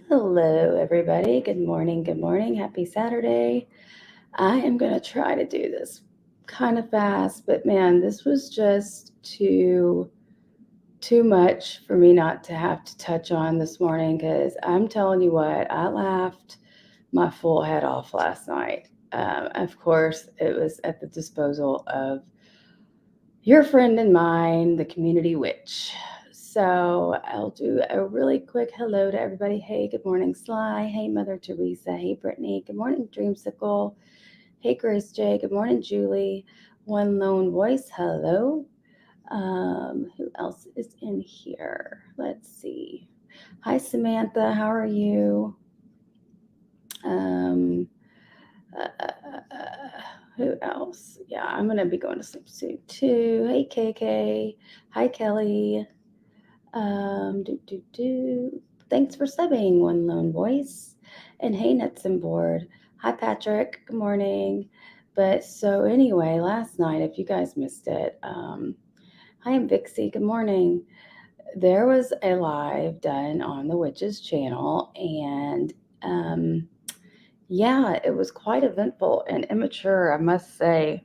Hello, everybody. Good morning. Good morning. Happy Saturday. I am going to try to do this kind of fast, but man, this was just too much for me not to have to touch on this morning because I'm telling you what, I laughed my full head off last night. Of course, it was at the disposal of your friend and mine, the community witch. So I'll do a really quick hello to everybody. Hey, good morning, Sly. Hey, Mother Teresa. Hey, Brittany. Good morning, Dreamsicle. Hey, Grace J. Good morning, Julie. One Lone Voice. Hello. Who else is in here? Let's see. Hi, Samantha. How are you? Who else? Yeah, I'm going to be going to sleep soon too. Hey, KK. Hi, Kelly. Thanks for subbing, One Lone Voice. And hey, Nuts and Board. Hi, Patrick. Good morning. But so anyway, last night, if you guys missed it, hi, I'm Vixie. Good morning. There was a live done on the Witches channel, and yeah, it was quite eventful and immature, I must say.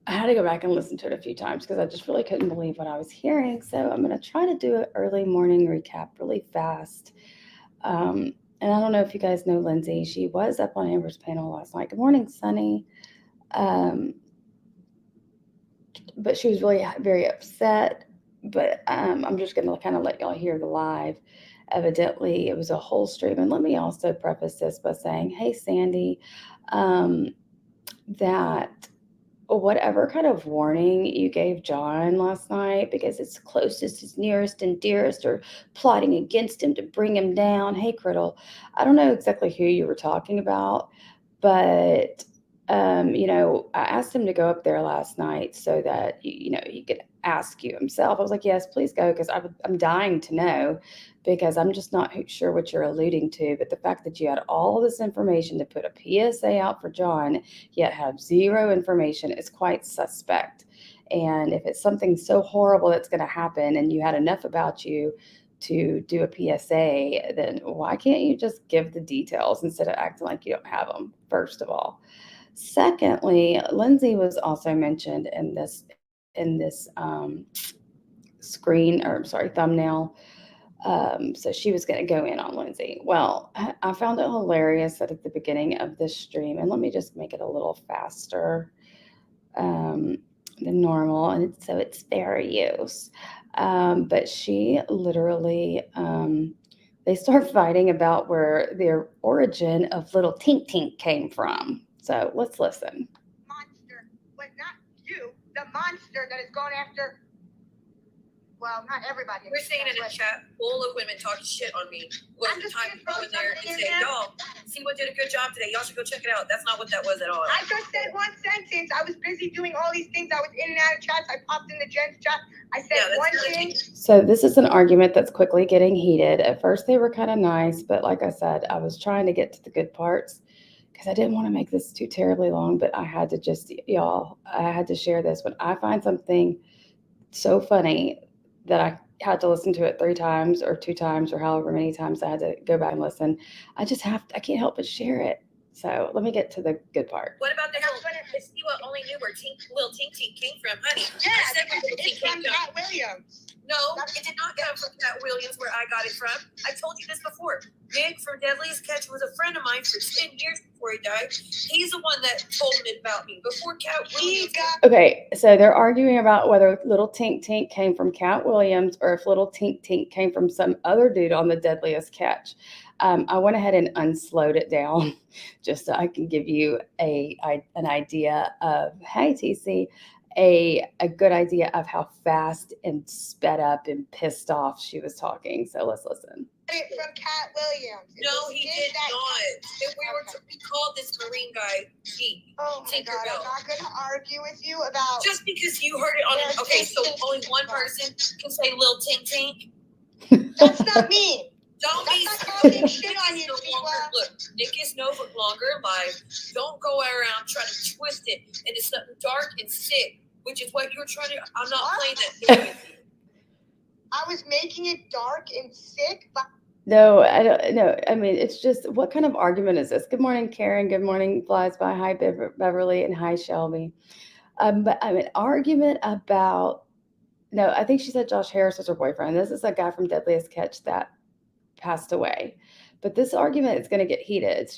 I had to go back and listen to it a few times because I just really couldn't believe what I was hearing. So I'm going to try to do an early morning recap really fast. And I don't know if you guys know Lindsay. She was up on Amber's panel last night. Good morning, Sunny. But she was really very upset. But I'm just going to kind of let y'all hear the live. Evidently, it was a whole stream. And let me also preface this by saying, hey, Sandy, that whatever kind of warning you gave John last night, because his closest, his nearest and dearest are plotting against him to bring him down. Hey, Criddle, I don't know exactly who you were talking about, but I asked him to go up there last night so that he could ask you himself. I was like, yes, please go, because I'm dying to know, because I'm just not sure what you're alluding to. But the fact that you had all this information to put a PSA out for John, yet have zero information, is quite suspect. And if it's something so horrible that's going to happen, and you had enough about you to do a PSA, then why can't you just give the details instead of acting like you don't have them, first of all? Secondly, Lindsay was also mentioned in this thumbnail. So she was going to go in on Lindsay. Well, I found it hilarious that at the beginning of this stream, and let me just make it a little faster than normal, and so it's fair use. But she literally, they start fighting about where the origin of little Tink Tink came from. So let's listen. Monster, but not you, the monster that is going after, well, not everybody. We're saying in a chat full of women talking shit on me. What the time to go in there and say, y'all, Siwa did a good job today. Y'all should go check it out. That's not what that was at all. I just said one sentence. I was busy doing all these things. I was in and out of chats. I popped in the gents chat. I said one thing. So this is an argument that's quickly getting heated. At first they were kind of nice, but like I said, I was trying to get to the good parts because I didn't want to make this too terribly long, but I had to I had to share this. When I find something so funny that I had to listen to it 3 times or 2 times or however many times I had to go back and listen, I can't help but share it. So let me get to the good part. What about the whole Siwa only knew where Little Tink Tink came from, honey? Yeah, it's from Cat Williams. No, it did not come from Cat Williams where I got it from. I told you this before. Nick from Deadliest Catch was a friend of mine for 10 years before he died. He's the one that told me about me before Cat Williams. Okay, so they're arguing about whether Little Tink Tink came from Cat Williams or if Little Tink Tink came from some other dude on the Deadliest Catch. I went ahead and unslowed it down just so I can give you an idea of, hey, TC. a good idea of how fast and sped up and pissed off she was talking. So let's listen. It from Cat Williams. No, he did not. If we called this Marine guy Tink. Oh my God, I'm not going to argue with you about. Just because you heard it on an. Okay, so only one person can say Lil Tink Tink. That's not me. Don't That's be not talking shit on you, no Siwa. longer, look, Nick is no longer alive. Don't go around trying to twist it into something dark and sick, which is what you were trying to. I'm not What? playing that game with you. I was making it dark and sick, but No, I don't know. I mean, it's just what kind of argument is this? Good morning, Karen. Good morning, Flies by. Hi, Beverly, and hi, Shelby. But I mean, argument about no. I think she said Josh Harris was her boyfriend. This is a guy from Deadliest Catch that passed away. But this argument is going to get heated.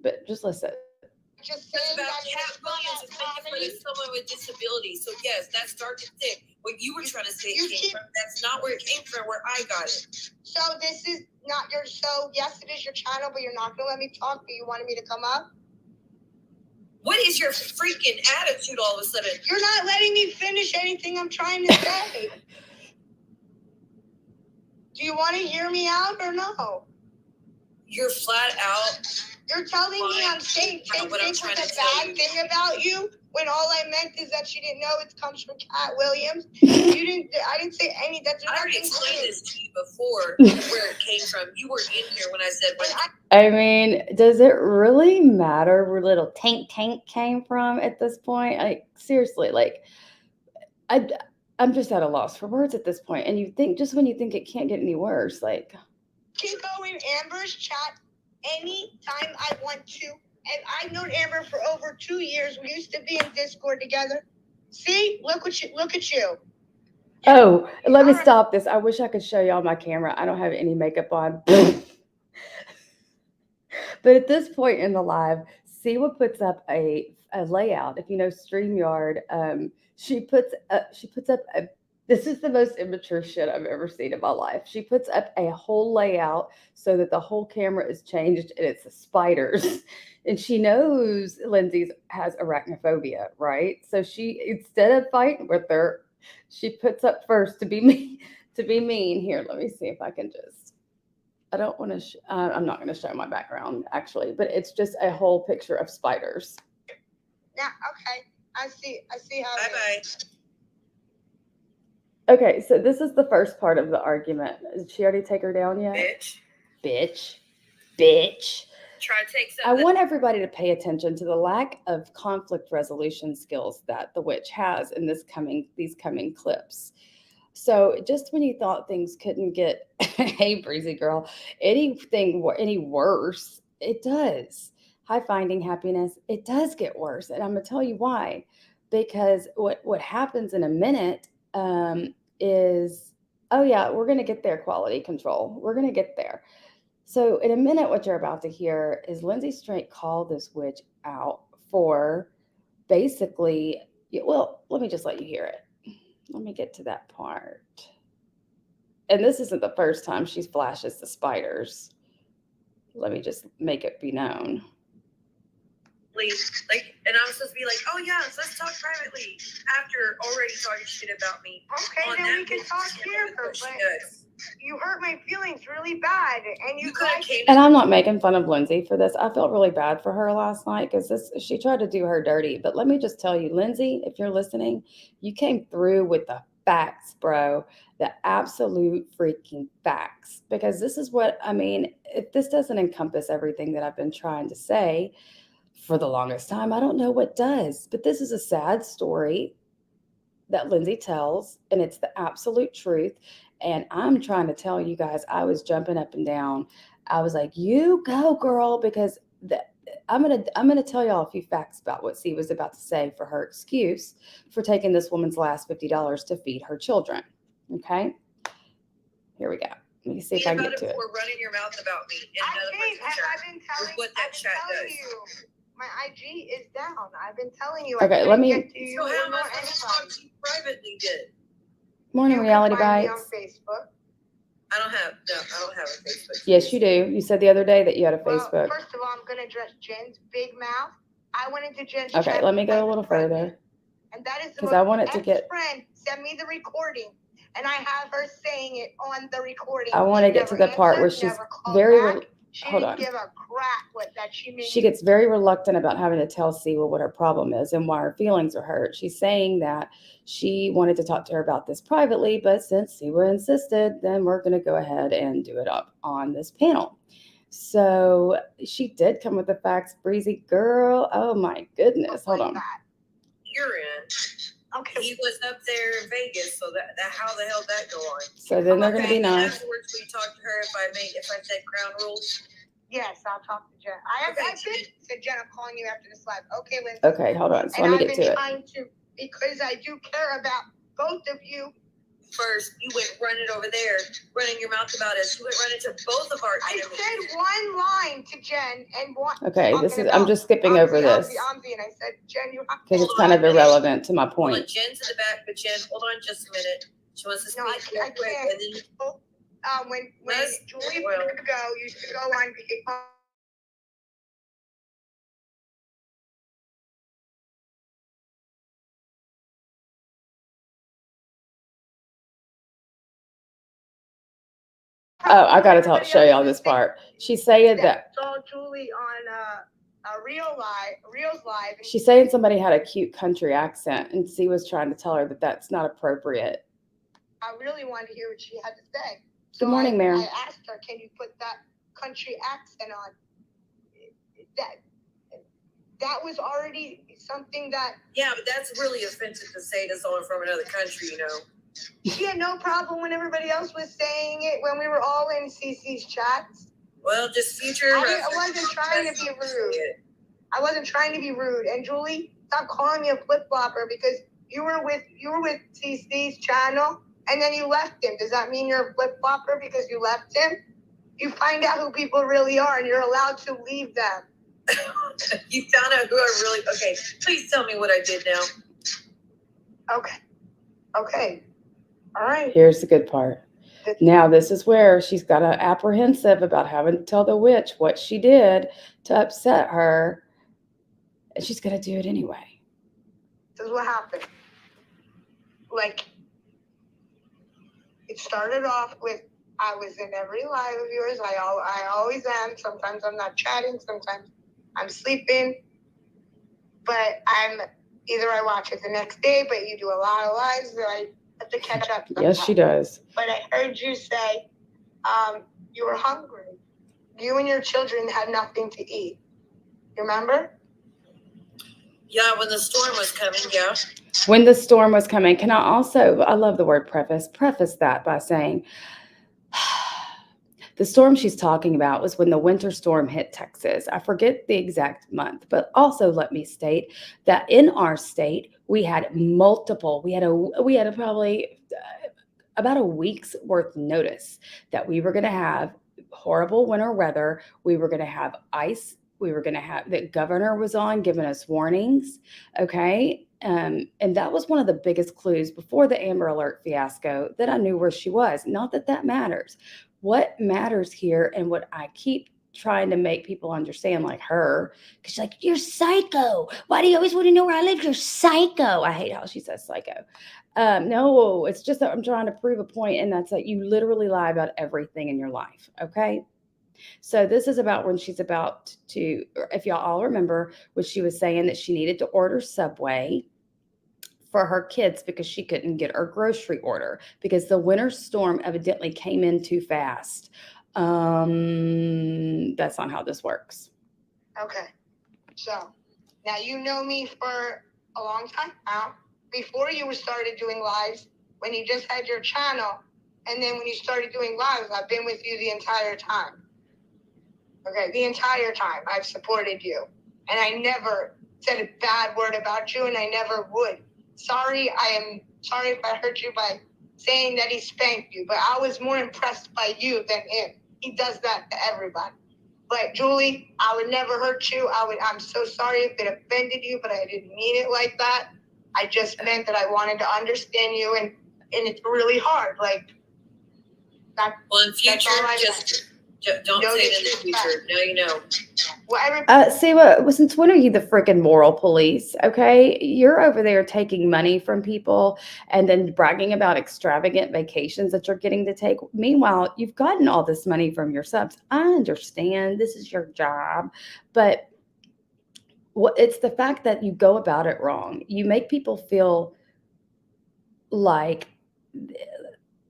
But just listen. just It's saying about that Cat it's Williams is making fun comedy. of someone with disabilities. So yes, that's dark and thick. What you were trying to say You came keep- from. That's not where it came from. Where I got it. So this is not your show. Yes, it is your channel, but you're not going to let me talk, but you wanted me to come up? What is your freaking attitude all of a sudden? You're not letting me finish anything I'm trying to say. Do you want to hear me out or no? You're flat out. You're telling me I'm saying Fine. Tink What I'm Tink trying was to a tell bad you. thing about you when all I meant is that she didn't know it comes from Cat Williams. I didn't say any. That's I already nothing explained true. this to you before where it came from. You were in here when I said When what. I I mean, does it really matter where little Tink Tink came from at this point? Like, seriously, like, I'm just at a loss for words at this point. And you think, just when you think it can't get any worse, like, can go in Amber's chat anytime I want to. And I've known Amber for over 2 years. We used to be in Discord together. See? Look at you. oh, let me Alright. stop this. I wish I could show y'all my camera. I don't have any makeup on. But at this point in the live, Siwa puts up a layout. If you know StreamYard, she puts up a. This is the most immature shit I've ever seen in my life. She puts up a whole layout so that the whole camera is changed and it's spiders. And she knows Lindsay has arachnophobia, right? So she, instead of fighting with her, she puts up first to be mean. To be mean. Here, let me see if I can just. I don't want to. I'm not going to show my background actually, but it's just a whole picture of spiders. Now, okay. I see how Bye it bye. is. Okay, so this is the first part of the argument. Did she already take her down yet? Bitch. Bitch. Try to take I something. want everybody to pay attention to the lack of conflict resolution skills that the witch has in these coming clips. So just when you thought things couldn't get, hey, breezy girl, any worse, it does. Hi, finding happiness, it does get worse, and I'm gonna tell you why. Because what happens in a minute is, oh yeah, we're gonna get there. Quality control, we're gonna get there. So in a minute, what you're about to hear is Lindsay straight call this witch out for basically. Well, let me just let you hear it. Let me get to that part. And this isn't the first time she flashes the spiders. Let me just make it be known. Like, and I'm supposed to be like, oh yeah, let's talk privately after already talking shit about me. Okay, On then that we can bitch talk channel here, with what but she does. you hurt my feelings really bad, and You you could have guys. came. And I'm not making fun of Lindsay for this. I felt really bad for her last night because she tried to do her dirty. But let me just tell you, Lindsay, if you're listening, you came through with the facts, bro. The absolute freaking facts. Because this is what I mean. If this doesn't encompass everything that I've been trying to say for the longest time, I don't know what does. But this is a sad story that Lindsay tells, and it's the absolute truth. And I'm trying to tell you guys, I was jumping up and down. I was like, "You go, girl," because I'm gonna tell y'all a few facts about what C was about to say for her excuse for taking this woman's last $50 to feed her children. Okay, here we go. Let me see if I can about get it to it. before running your mouth about me in I another think, person's I've chat. been telling, what that chat does. you. My IG is down. I've been telling you. Okay, I let couldn't me- get to you So how am or I supposed to talk to you privately then? Morning, You can Reality find me Bites. on Facebook. I don't have a Facebook. Yes, you do. You said the other day that you had a Well, Facebook. first of all, I'm gonna address Jen's big mouth. I went into Jen's Okay, chat let me go a because little I'm pregnant, further. And that is the because I want it to get. Friend sent me the recording, and I have her saying it on the recording. I want to get to the part where she's very. Hold on. Give a crap what that she gets very reluctant about having to tell Siwa what her problem is and why her feelings are hurt. She's saying that she wanted to talk to her about this privately, but since Siwa insisted, then we're going to go ahead and do it up on this panel. So she did come with the facts, breezy girl. Oh my goodness. Hold on. You're in. Okay. He was up there in Vegas, so that how the hell that go on? So then they're going to be nice. Afterwards, will you talk to her if I said ground rules? Yes, I'll talk to Jen. I said, Jen, I'm calling you after this live. Okay, Lindsay. Okay, hold on. So let me get to it. Because I do care about both of you. First, you went running over there, running your mouth about us. You went running to both of our enemies. I said one line to Jen and one. Okay, I'm just skipping over this. And I said, Jen, you have to. Because it's kind of irrelevant to my point. Hold on, Jen's in the back, but Jen, hold on just a minute. She wants to speak real quick. And then, when Julie used to go on. Oh, I gotta show y'all this part. She's saying that. Saw Julie on Reels Live. She's saying somebody had a cute country accent, and C was trying to tell her that that's not appropriate. I really wanted to hear what she had to say. Good morning, Mary. I asked her, "Can you put that country accent on?" That was already something that. Yeah, but that's really offensive to say to someone from another country, you know. She had no problem when everybody else was saying it when we were all in CC's chats. Well, just future. I wasn't trying to be rude. I wasn't trying to be rude. And Julie, stop calling me a flip flopper because you were with CC's channel and then you left him. Does that mean you're a flip flopper because you left him? You find out who people really are and you're allowed to leave them. You found out who I really. Okay, please tell me what I did now. Okay. All right. Here's the good part. Now, this is where she's got an apprehensive about having to tell the witch what she did to upset her. And she's going to do it anyway. This is what happened. Like, it started off with, I was in every live of yours. I always am. Sometimes I'm not chatting. Sometimes I'm sleeping. But either I watch it the next day, but you do a lot of lives that I have to catch up sometimes. Yes, she does. But I heard you say you were hungry. You and your children had nothing to eat. You remember? Yeah, when the storm was coming, yeah. When the storm was coming. Can I love the word preface that by saying, the storm she's talking about was when the winter storm hit Texas. I forget the exact month, but also let me state that in our state, we had probably about a week's worth notice that we were going to have horrible winter weather. We were going to have ice. We were going to have, the governor was on giving us warnings. Okay. And that was one of the biggest clues before the Amber Alert fiasco that I knew where she was. Not that that matters. What matters here, and what I keep trying to make people understand, like her, because she's like, you're psycho. Why do you always want to know where I live? You're psycho. I hate how she says psycho. No, it's just that I'm trying to prove a point, and that's that you literally lie about everything in your life. Okay. So this is about when she's about to, if y'all all remember, when she was saying that she needed to order Subway for her kids because she couldn't get her grocery order because the winter storm evidently came in too fast. That's not how this works. Okay. So now you know me for a long time now. Before you started doing lives, when you just had your channel, and then when you started doing lives, I've been with you the entire time. Okay, the entire time I've supported you. And I never said a bad word about you, and I never would. Sorry, I am sorry if I hurt you by saying that he spanked you, but I was more impressed by you than him. He does that to everybody. But Julie, I would never hurt you. I'm so sorry if it offended you, but I didn't mean it like that. I just meant that I wanted to understand you, and it's really hard. Like that. Well, in future, Don't No say it in the future. Now you know. Well, Siwa, since when are you the freaking moral police? Okay, you're over there taking money from people and then bragging about extravagant vacations that you're getting to take. Meanwhile, you've gotten all this money from your subs. I understand this is your job, but it's the fact that you go about it wrong. You make people feel like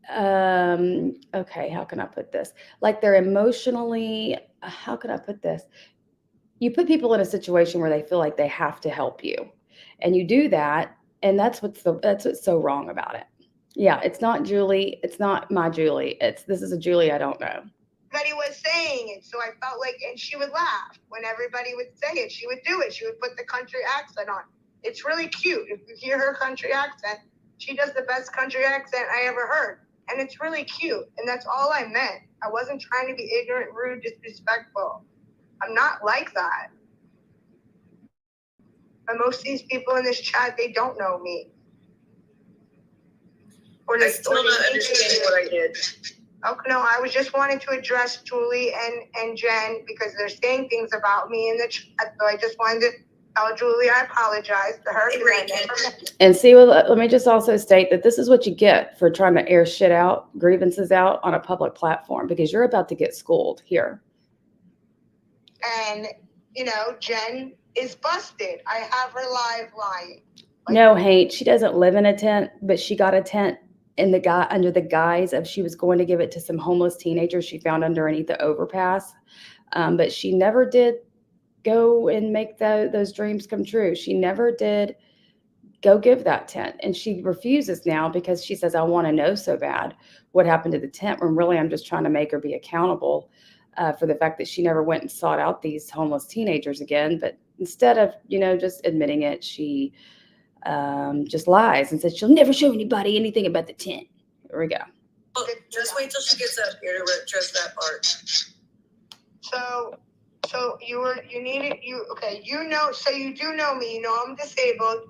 okay, how can I put this? Like they're emotionally, how can I put this? You put people in a situation where they feel like they have to help you. And you do that, and that's what's so wrong about it. Yeah, it's not Julie, it's not my Julie. This is a Julie I don't know. everybody was saying it, so I felt like, and she would laugh when everybody would say it. She would do it. She would put the country accent on. It's really cute. If you hear her country accent, she does the best country accent I ever heard. And it's really cute. And that's all I meant. I wasn't trying to be ignorant, rude, disrespectful. I'm not like that. But most of these people in this chat, they don't know me. I still not understanding what I did. Oh, no, I was just wanting to address Julie and Jen because they're saying things about me in the chat. So I just wanted to tell Julie I apologize to her. And see, let me just also state that this is what you get for trying to air shit out, grievances out on a public platform, because you're about to get schooled here. And, Jen is busted. I have her live lying. No, hate. She doesn't live in a tent, but she got a tent under the guise of she was going to give it to some homeless teenagers she found underneath the overpass. But she never did go and make those dreams come true. She never did go give that tent. And she refuses now because she says, I want to know so bad what happened to the tent, when really I'm just trying to make her be accountable for the fact that she never went and sought out these homeless teenagers again. But instead of, just admitting it, she just lies and says she'll never show anybody anything about the tent. Here we go. Well, just wait till she gets up here to address that part. So so you do know me, I'm disabled,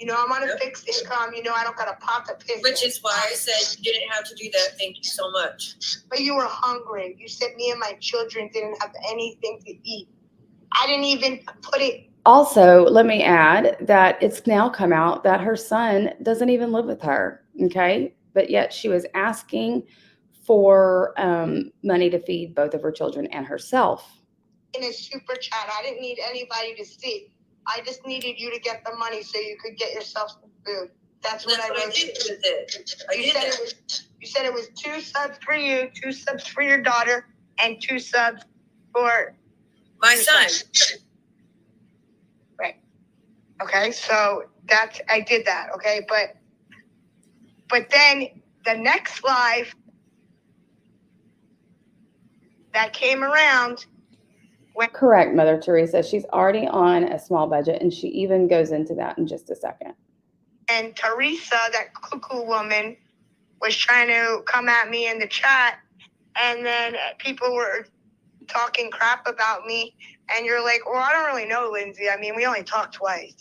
I'm on a fixed income, I don't got a pocket piss. Which is why I said you didn't have to do that. Thank you so much. But you were hungry. You said me and my children didn't have anything to eat. I didn't even put it. Also, let me add that it's now come out that her son doesn't even live with her, okay? But yet she was asking for money to feed both of her children and herself. In a super chat, I didn't need anybody to see. I just needed you to get the money so you could get yourself some food. That's what I wrote. You said it was 2 subs for you, 2 subs for your daughter, and 2 subs for my son. Right. Okay, so I did that, okay? But then the next live that came around. Correct, Mother Teresa. She's already on a small budget, and she even goes into that in just a second. And Teresa, that cuckoo woman, was trying to come at me in the chat, and then people were talking crap about me, and you're like, well, I don't really know, Lindsay. I mean, we only talked twice.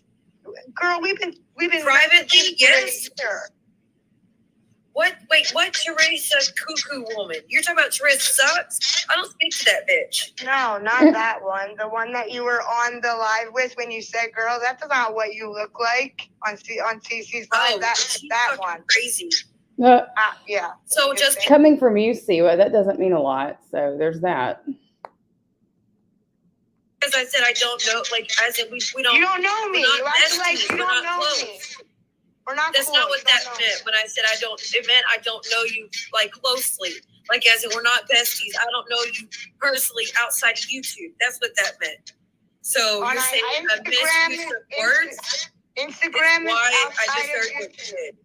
Girl, we've been privately, yes. What Teresa cuckoo woman? You're talking about Teresa Sucks? I don't speak to that bitch. No, not that one. The one that you were on the live with when you said, girl, that's not what you look like on CC's live. Oh, that one. Crazy. Yeah. So just coming from you, Siwa, that doesn't mean a lot. So there's that. As I said, I don't know. Like, as in, we don't. You don't know me. You act like you don't know me. We're not. That's not what that meant. When I said I don't, it meant I don't know you like closely. Like, as in, we're not besties. I don't know you personally outside of YouTube. That's what that meant. So you're saying a misuse of words. Instagram is why outside I just heard of what you did.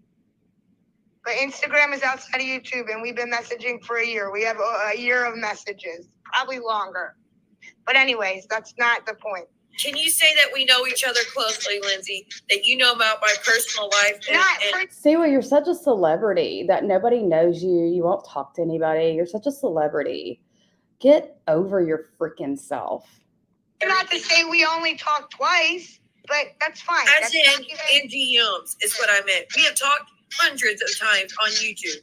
But Instagram is outside of YouTube, and we've been messaging for a year. We have a year of messages, probably longer. But anyways, that's not the point. Can you say that we know each other closely, Lindsay? That you know about my personal life? Siwa, you're such a celebrity that nobody knows you. You won't talk to anybody. You're such a celebrity. Get over your freaking self. Not to say we only talked twice, but that's fine. As in DMs is what I meant. We have talked hundreds of times on YouTube.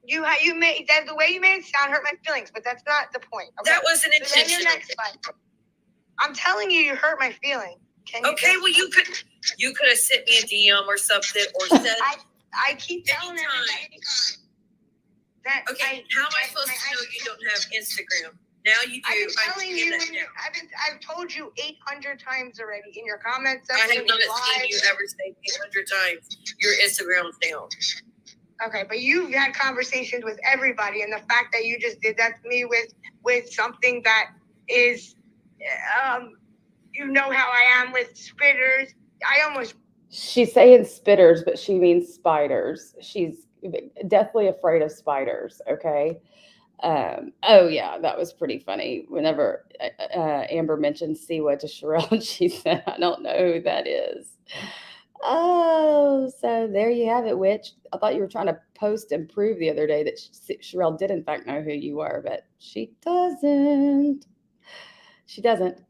You made that the way you made it sound hurt my feelings, but that's not the point. Okay? That wasn't So then your intentional. next slide. I'm telling you, you hurt my feeling. Okay, well you could have sent me a DM or something, or said I keep telling anytime. everybody that. Okay, how am I supposed to know you don't have Instagram? Now you do. I've been telling you. Now. I've told you 800 times already in your comments. I have not seen you ever say 800 times your Instagram's down. Okay, but you've had conversations with everybody, and the fact that you just did that to me with something that is, you know how I am with spitters. She's saying spitters, but she means spiders. She's deathly afraid of spiders. Okay. Oh yeah, that was pretty funny. Whenever Amber mentioned Siwa to Sherelle, and she said, "I don't know who that is." Oh, so there you have it, witch. I thought you were trying to post and prove the other day that Sherelle did in fact know who you were, but she doesn't. She doesn't.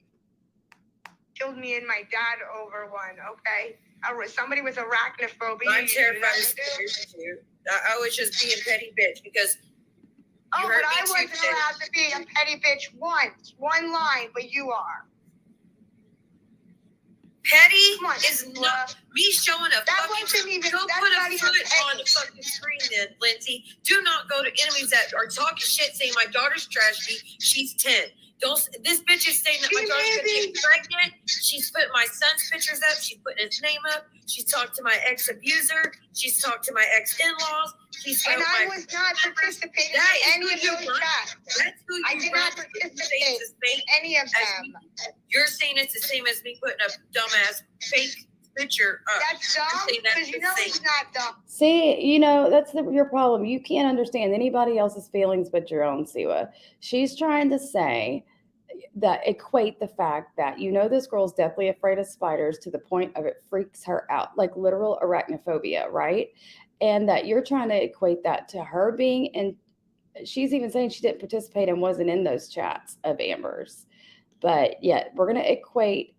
Killed me and my dad over one. Okay, somebody with arachnophobia. I'm terrified of spiders too. I was just being petty bitch because. Oh, but I wasn't allowed to be a petty bitch once. One line, but you are. Petty is not me showing a that fucking. Wasn't even, go that's put not a even foot petty. on the fucking screen then, Lindsay. Do not go to enemies that are talking shit saying my daughter's trashy. She's 10. Don't. This bitch is saying that my daughter's gonna get pregnant. She's putting my son's pictures up. She's putting his name up. She's talked to my ex-abuser. She's talked to my ex-in-laws. And I was not participating in any of those chats. That's who you I did not participate in any of them. You're saying it's the same as me putting a dumbass fake picture up. That's dumb, because you know it's not dumb. See, that's your problem. You can't understand anybody else's feelings but your own, Siwa. She's trying to say that equate the fact that this girl's deathly afraid of spiders to the point of it freaks her out, like literal arachnophobia, right? And that you're trying to equate that to her being, and she's even saying she didn't participate and wasn't in those chats of Amber's. But yet we're going to equate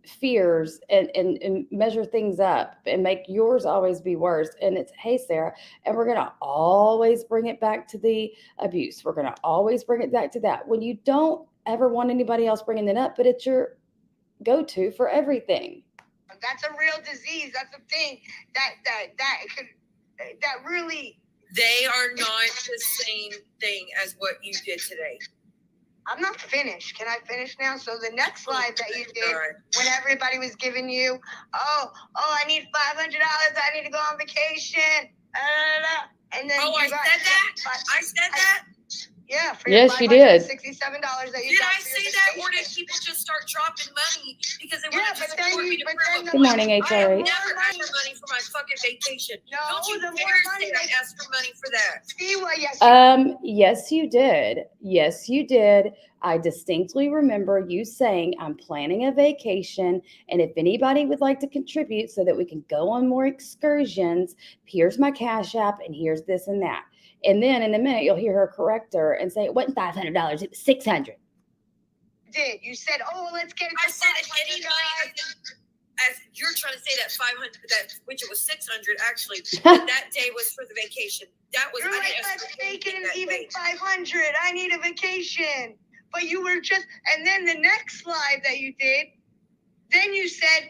fears and measure things up and make yours always be worse. And it's, hey, Sarah, and we're going to always bring it back to the abuse. We're going to always bring it back to that when you don't ever want anybody else bringing it up, but it's your go-to for everything. That's a real disease. That's a thing that really. They are not the same thing as what you did today. I'm not finished. Can I finish now? So the next live that you did, when everybody was giving you, I need $500. I need to go on vacation. And then I said that. I said that. Yeah, for yes, your you did. $567 that you did got. Did I say that, or did people just start dropping money because they wanted to support me to prove? Good morning, HRH. I have never asked for money for my fucking vacation. No, don't you the dare more money say I asked for money for that. Siwa, Yes, you did. Yes, you did. I distinctly remember you saying, I'm planning a vacation, and if anybody would like to contribute so that we can go on more excursions, here's my Cash App, and here's this and that. And then in a minute, you'll hear her correct her and say, it wasn't $500, it was $600. Did. You said, let's get it. I said any money, as you're trying to say that 500, which it was 600 actually, that day was for the vacation. That was, you're like, let's make it even 500. I need a vacation. But you were just, and then the next live that you did, then you said,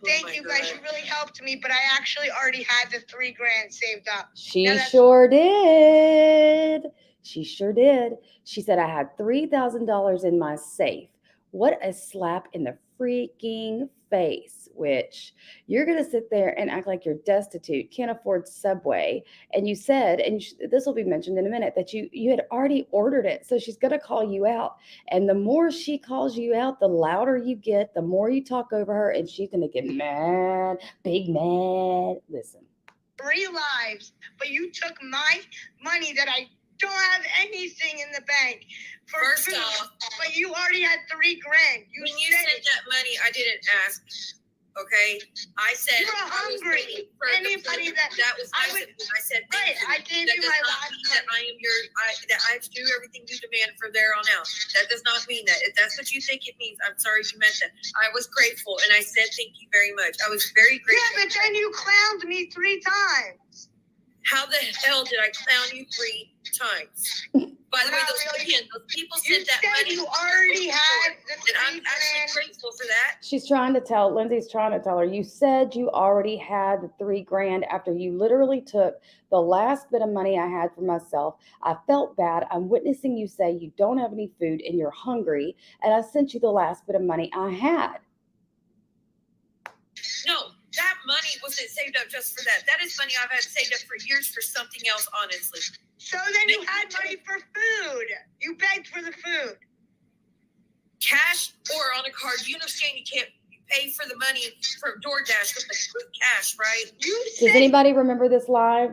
thank you guys, you really helped me, but I actually already had the $3,000 saved up. She sure did. She sure did. She said, I had $3,000 in my safe. What a slap in the freaking face, which you're going to sit there and act like you're destitute, can't afford Subway. And you said, and this will be mentioned in a minute, that you had already ordered it. So she's going to call you out. And the more she calls you out, the louder you get, the more you talk over her, and she's going to get mad, big mad. Listen. 3 lives, but you took my money that I don't have anything in the bank. First off, but you already had $3,000. When you sent that money, I didn't ask. Okay, I said you're hungry. Anybody that was nice of you. I said right. I gave you my last money. That I am that I have to do everything you demand from there on out. That does not mean that. If that's what you think it means, I'm sorry you meant that. I was grateful and I said thank you very much. I was very grateful. Yeah, but then you clowned me 3 times. How the hell did I clown you 3 times? By the way, those people sent that money. You already had the and I'm actually grateful for that. She's trying to tell, Lindsay's trying to tell her, you said you already had the $3,000 after you literally took the last bit of money I had for myself. I felt bad. I'm witnessing you say you don't have any food and you're hungry, and I sent you the last bit of money I had. No, that money wasn't saved up just for that. That is money I've had saved up for years for something else, honestly. So then you had money for food. You begged for the food. Cash or on a card. You understand you can't pay for the money from DoorDash with cash, right? Does anybody remember this live?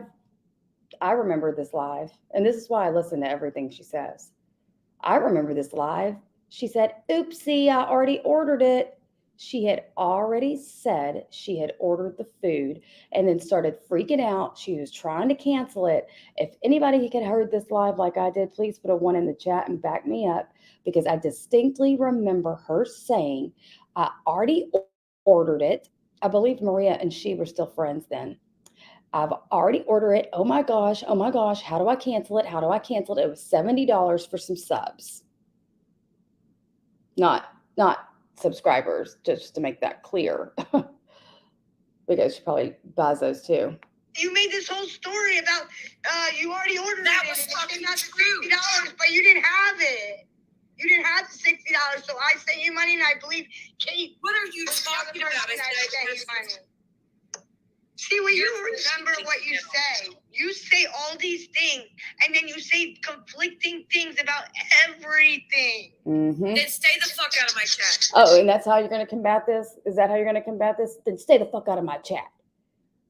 I remember this live. And this is why I listen to everything she says. I remember this live. She said, oopsie, I already ordered it. She had already said she had ordered the food and then started freaking out. She was trying to cancel it. If anybody had heard this live like I did, please put a 1 in the chat and back me up, because I distinctly remember her saying, I already ordered it. I believe Maria and she were still friends then. I've already ordered it. Oh my gosh. How do I cancel it? It was $70 for some subs. Not subscribers, just to make that clear. Because she probably buys those too. You made this whole story about you already ordered that it. Was fucking not true. $60, but you didn't have it. You didn't have the $60, so I sent you money, and I believe Kate. What are you talking about? I sent you money. See, what you remember what you say. You say all these things, and then you say conflicting things about everything. Mm-hmm. Then stay the fuck out of my chat. Oh, and that's how you're going to combat this? Is that how you're going to combat this? Then stay the fuck out of my chat.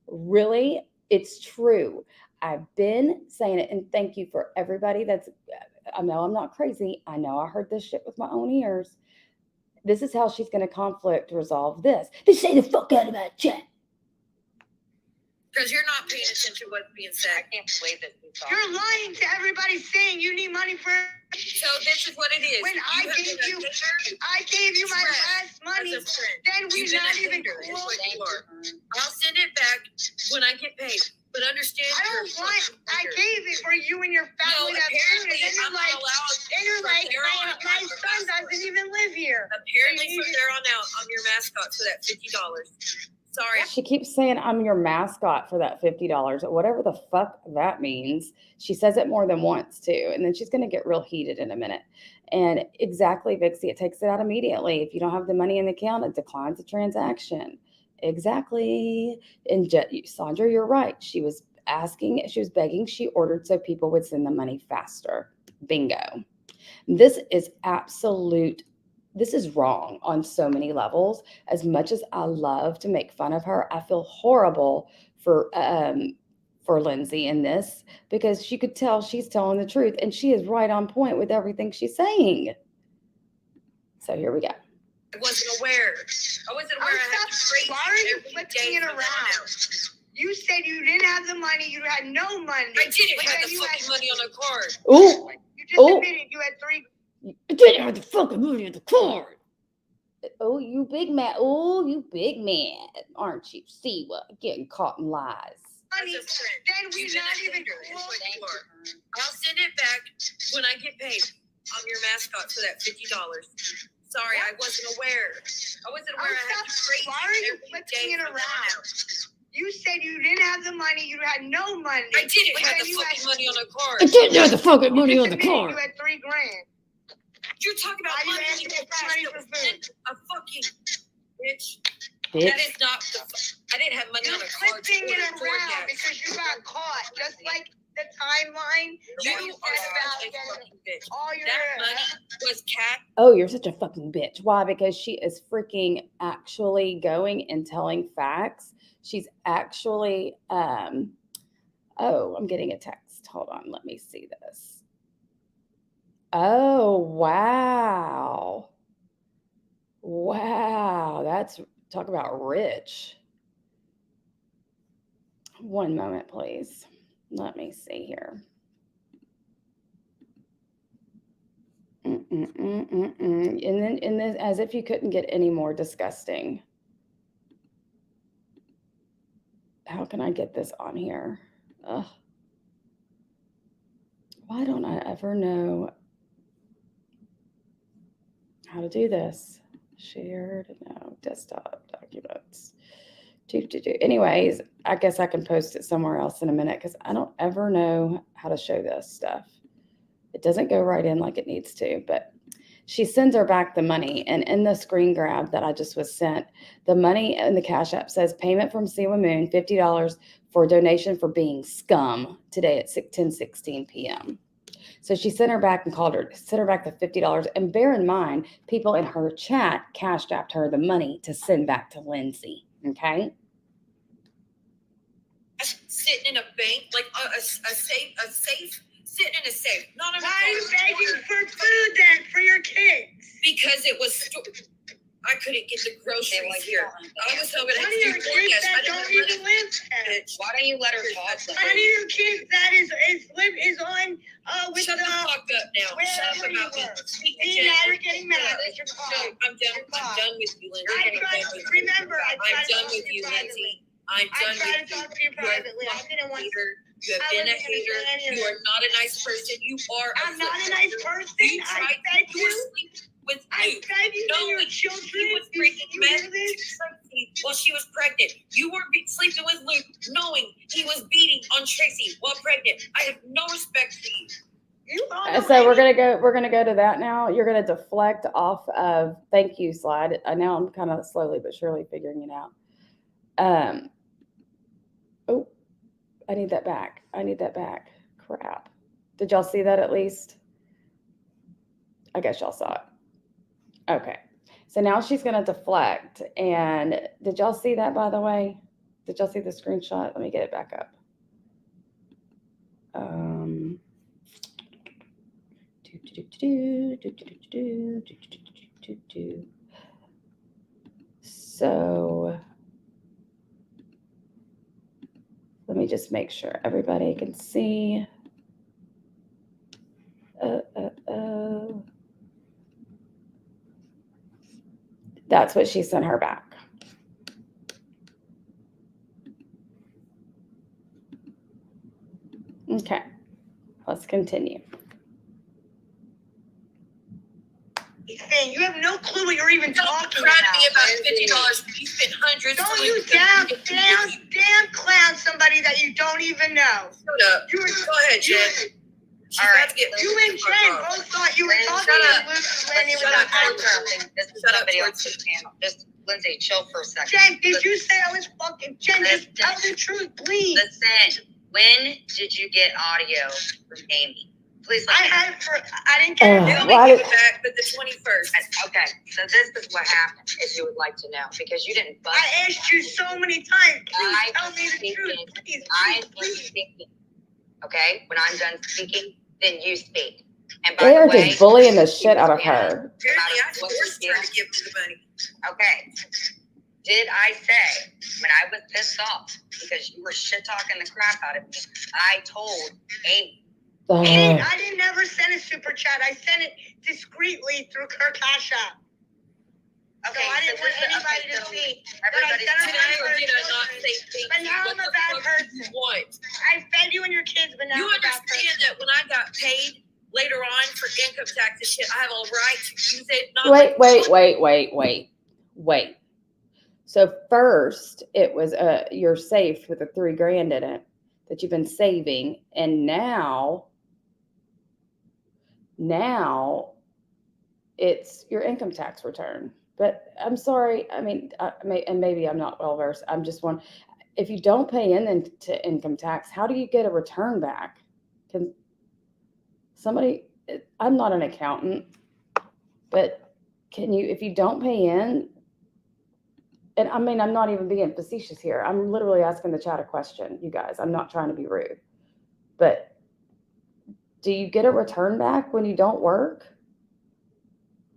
Really? It's true. I've been saying it, and thank you for everybody that's, I know I'm not crazy. I know I heard this shit with my own ears. This is how she's going to conflict resolve this. Then stay the fuck out of my chat. Because you're not paying attention to what's being said. I can't believe that. You're lying to everybody saying you need money for. So this is what it is. When I gave you my last money, then we're not even close. I'll send it back when I get paid. But understand, I gave it for you and your family. No, apparently, and then you're like, my son doesn't even live here. Apparently, from there on out, I'm your mascot for that $50. Sorry. She keeps saying I'm your mascot for that $50, whatever the fuck that means. She says it more than once too, and then she's going to get real heated in a minute. And exactly, Vixie, it takes it out immediately. If you don't have the money in the account, it declines the transaction. Exactly. And Sandra, you're right. She was begging, she ordered so people would send the money faster. Bingo. This is wrong on so many levels. As much as I love to make fun of her, I feel horrible for Lindsay in this, because you could tell she's telling the truth, and she is right on point with everything she's saying. So here we go. I wasn't aware. I had to trade. Why are you flipping it around? You said you didn't have the money. You had no money. I didn't have the fucking money on a card. Oh, you just admitted you had 3. You didn't have the fucking money on the card. Oh, you big man. Oh, you big man. Aren't you? Siwa, getting caught in lies. Money, then we're not even close. I'll send it back when I get paid. I'm your mascot for that $50. Sorry, I wasn't aware. I had to trade. Why are you flipping it around? You said you didn't have the money. You had no money. I didn't have the fucking money on a card. I didn't have the fucking money on the card. You had $3 grand. You're talking about money in the cash that was sent a fucking bitch. That is not I didn't have money on a card. You're flipping it around because you got caught. Just like the timeline. You are such a fucking bitch. That money was cash. Oh, you're such a fucking bitch. Why? Because she is freaking actually going and telling facts. She's actually, I'm getting a text. Hold on. Let me see this. Oh, wow. Wow. Talk about rich. One moment, please. Let me see here. And then as if you couldn't get any more disgusting. How can I get this on here? Ugh. Why don't I ever know how to do this? Shared, no, desktop documents. Anyways, I guess I can post it somewhere else in a minute because I don't ever know how to show this stuff. It doesn't go right in like it needs to, but she sends her back the money. And in the screen grab that I just was sent, the money in the Cash App says payment from Siwa Moon, $50 for a donation for being scum today at 10:16 p.m. So she sent her back and sent her back the $50. And bear in mind, people in her chat cashed apped her the money to send back to Lindsay. Okay. Sitting in a bank, like a safe, sitting in a safe. Not in a Why are you bank. begging for food then for your kids? Because it was. I couldn't get the groceries here. I was hoping One to of your do kids DoorDash. that I don't didn't even live there. Why don't you let her talk? One of your kids that is on with Shut the fuck up now. Shut up wherever you about me. were. Speak to See, Jen. now you're getting mad. It's your No, call. I'm done with you, Lindsay. I tried to remember. I I'm tried to done talk with to you you, privately. Lindsay. I'm I done tried with to you. talk to you privately. I didn't want to. You have been a hater. You are not a nice person. You are. I'm not a nice person. You I tried fed to you. sleep with I Luke. fed you and your He children. was bringing You men hear to this? Tracy while she was pregnant. You were sleeping with Luke, knowing he was beating on Tracy while pregnant. I have no respect for you. So we're gonna go to that now. You're gonna deflect off of thank you slide. Now I'm kind of slowly but surely figuring it out. Oh, I need that back. Crap. Did y'all see that at least? I guess y'all saw it. Okay. So now she's gonna deflect. And did y'all see that, by the way? Did y'all see the screenshot? Let me get it back up. So let me just make sure everybody can see. That's what she sent her back. Okay, let's continue. You have no clue what you're even talking Don't about. me about $50. You spent hundreds. Don't you damn clown somebody that you don't even know. Shut up. You were, Go ahead, Jen. All right. You and Jen both thought you were talking to Luke when he was on camera. This is somebody else's channel. Just Lindsay, chill for a second. Jen, did you say I was fucking Jen? Just tell the truth, please. Listen, when did you get audio from Amy? Please. I didn't get it. They'll give it back, but the 21st. Okay, so this is what happened, if you would like to know, because you didn't bust. I asked you so many times. Please tell me the truth. Please, I please, was please. speaking. Okay, when I'm done speaking, then you speak. And by They the are way, just bullying the shit out of her. Apparently, I forced her to give me the money. Okay. Did I say when I was pissed off because you were shit talking the crap out of me? I told Amy. I didn't never send a super chat. I sent it discreetly through her Cash App. Okay, so I didn't want anybody to see. Everybody's Did I or did I not say thank But you? now What I'm a the bad fuck person. do you want? I fed you and your kids, but now You I'm a bad person. understand that when I got paid later on for income tax and shit, I have a right to use it. Not Wait. So first it was you're safe with the $3,000 in it that you've been saving, and now it's your income tax return. But I'm sorry, I mean, and maybe I'm not well versed. I'm just one. If you don't pay into income tax, how do you get a return back? Can somebody? I'm not an accountant, but can you? If you don't pay in, and I mean, I'm not even being facetious here. I'm literally asking the chat a question, you guys. I'm not trying to be rude, but do you get a return back when you don't work?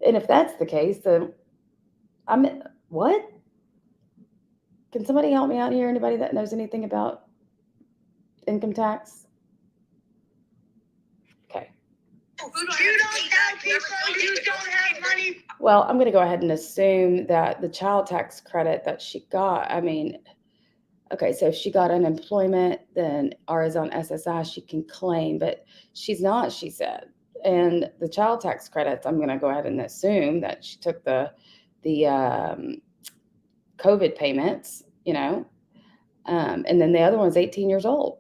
And if that's the case, then what? Can somebody help me out here? Anybody that knows anything about income tax? Okay. You don't tell people you don't have money. Well, I'm going to go ahead and assume that the child tax credit that she got, I mean, Okay, so if she got unemployment, then or is on SSI, she can claim, but she's not, she said. And the child tax credits, I'm going to go ahead and assume that she took the COVID payments, and then the other one's 18 years old.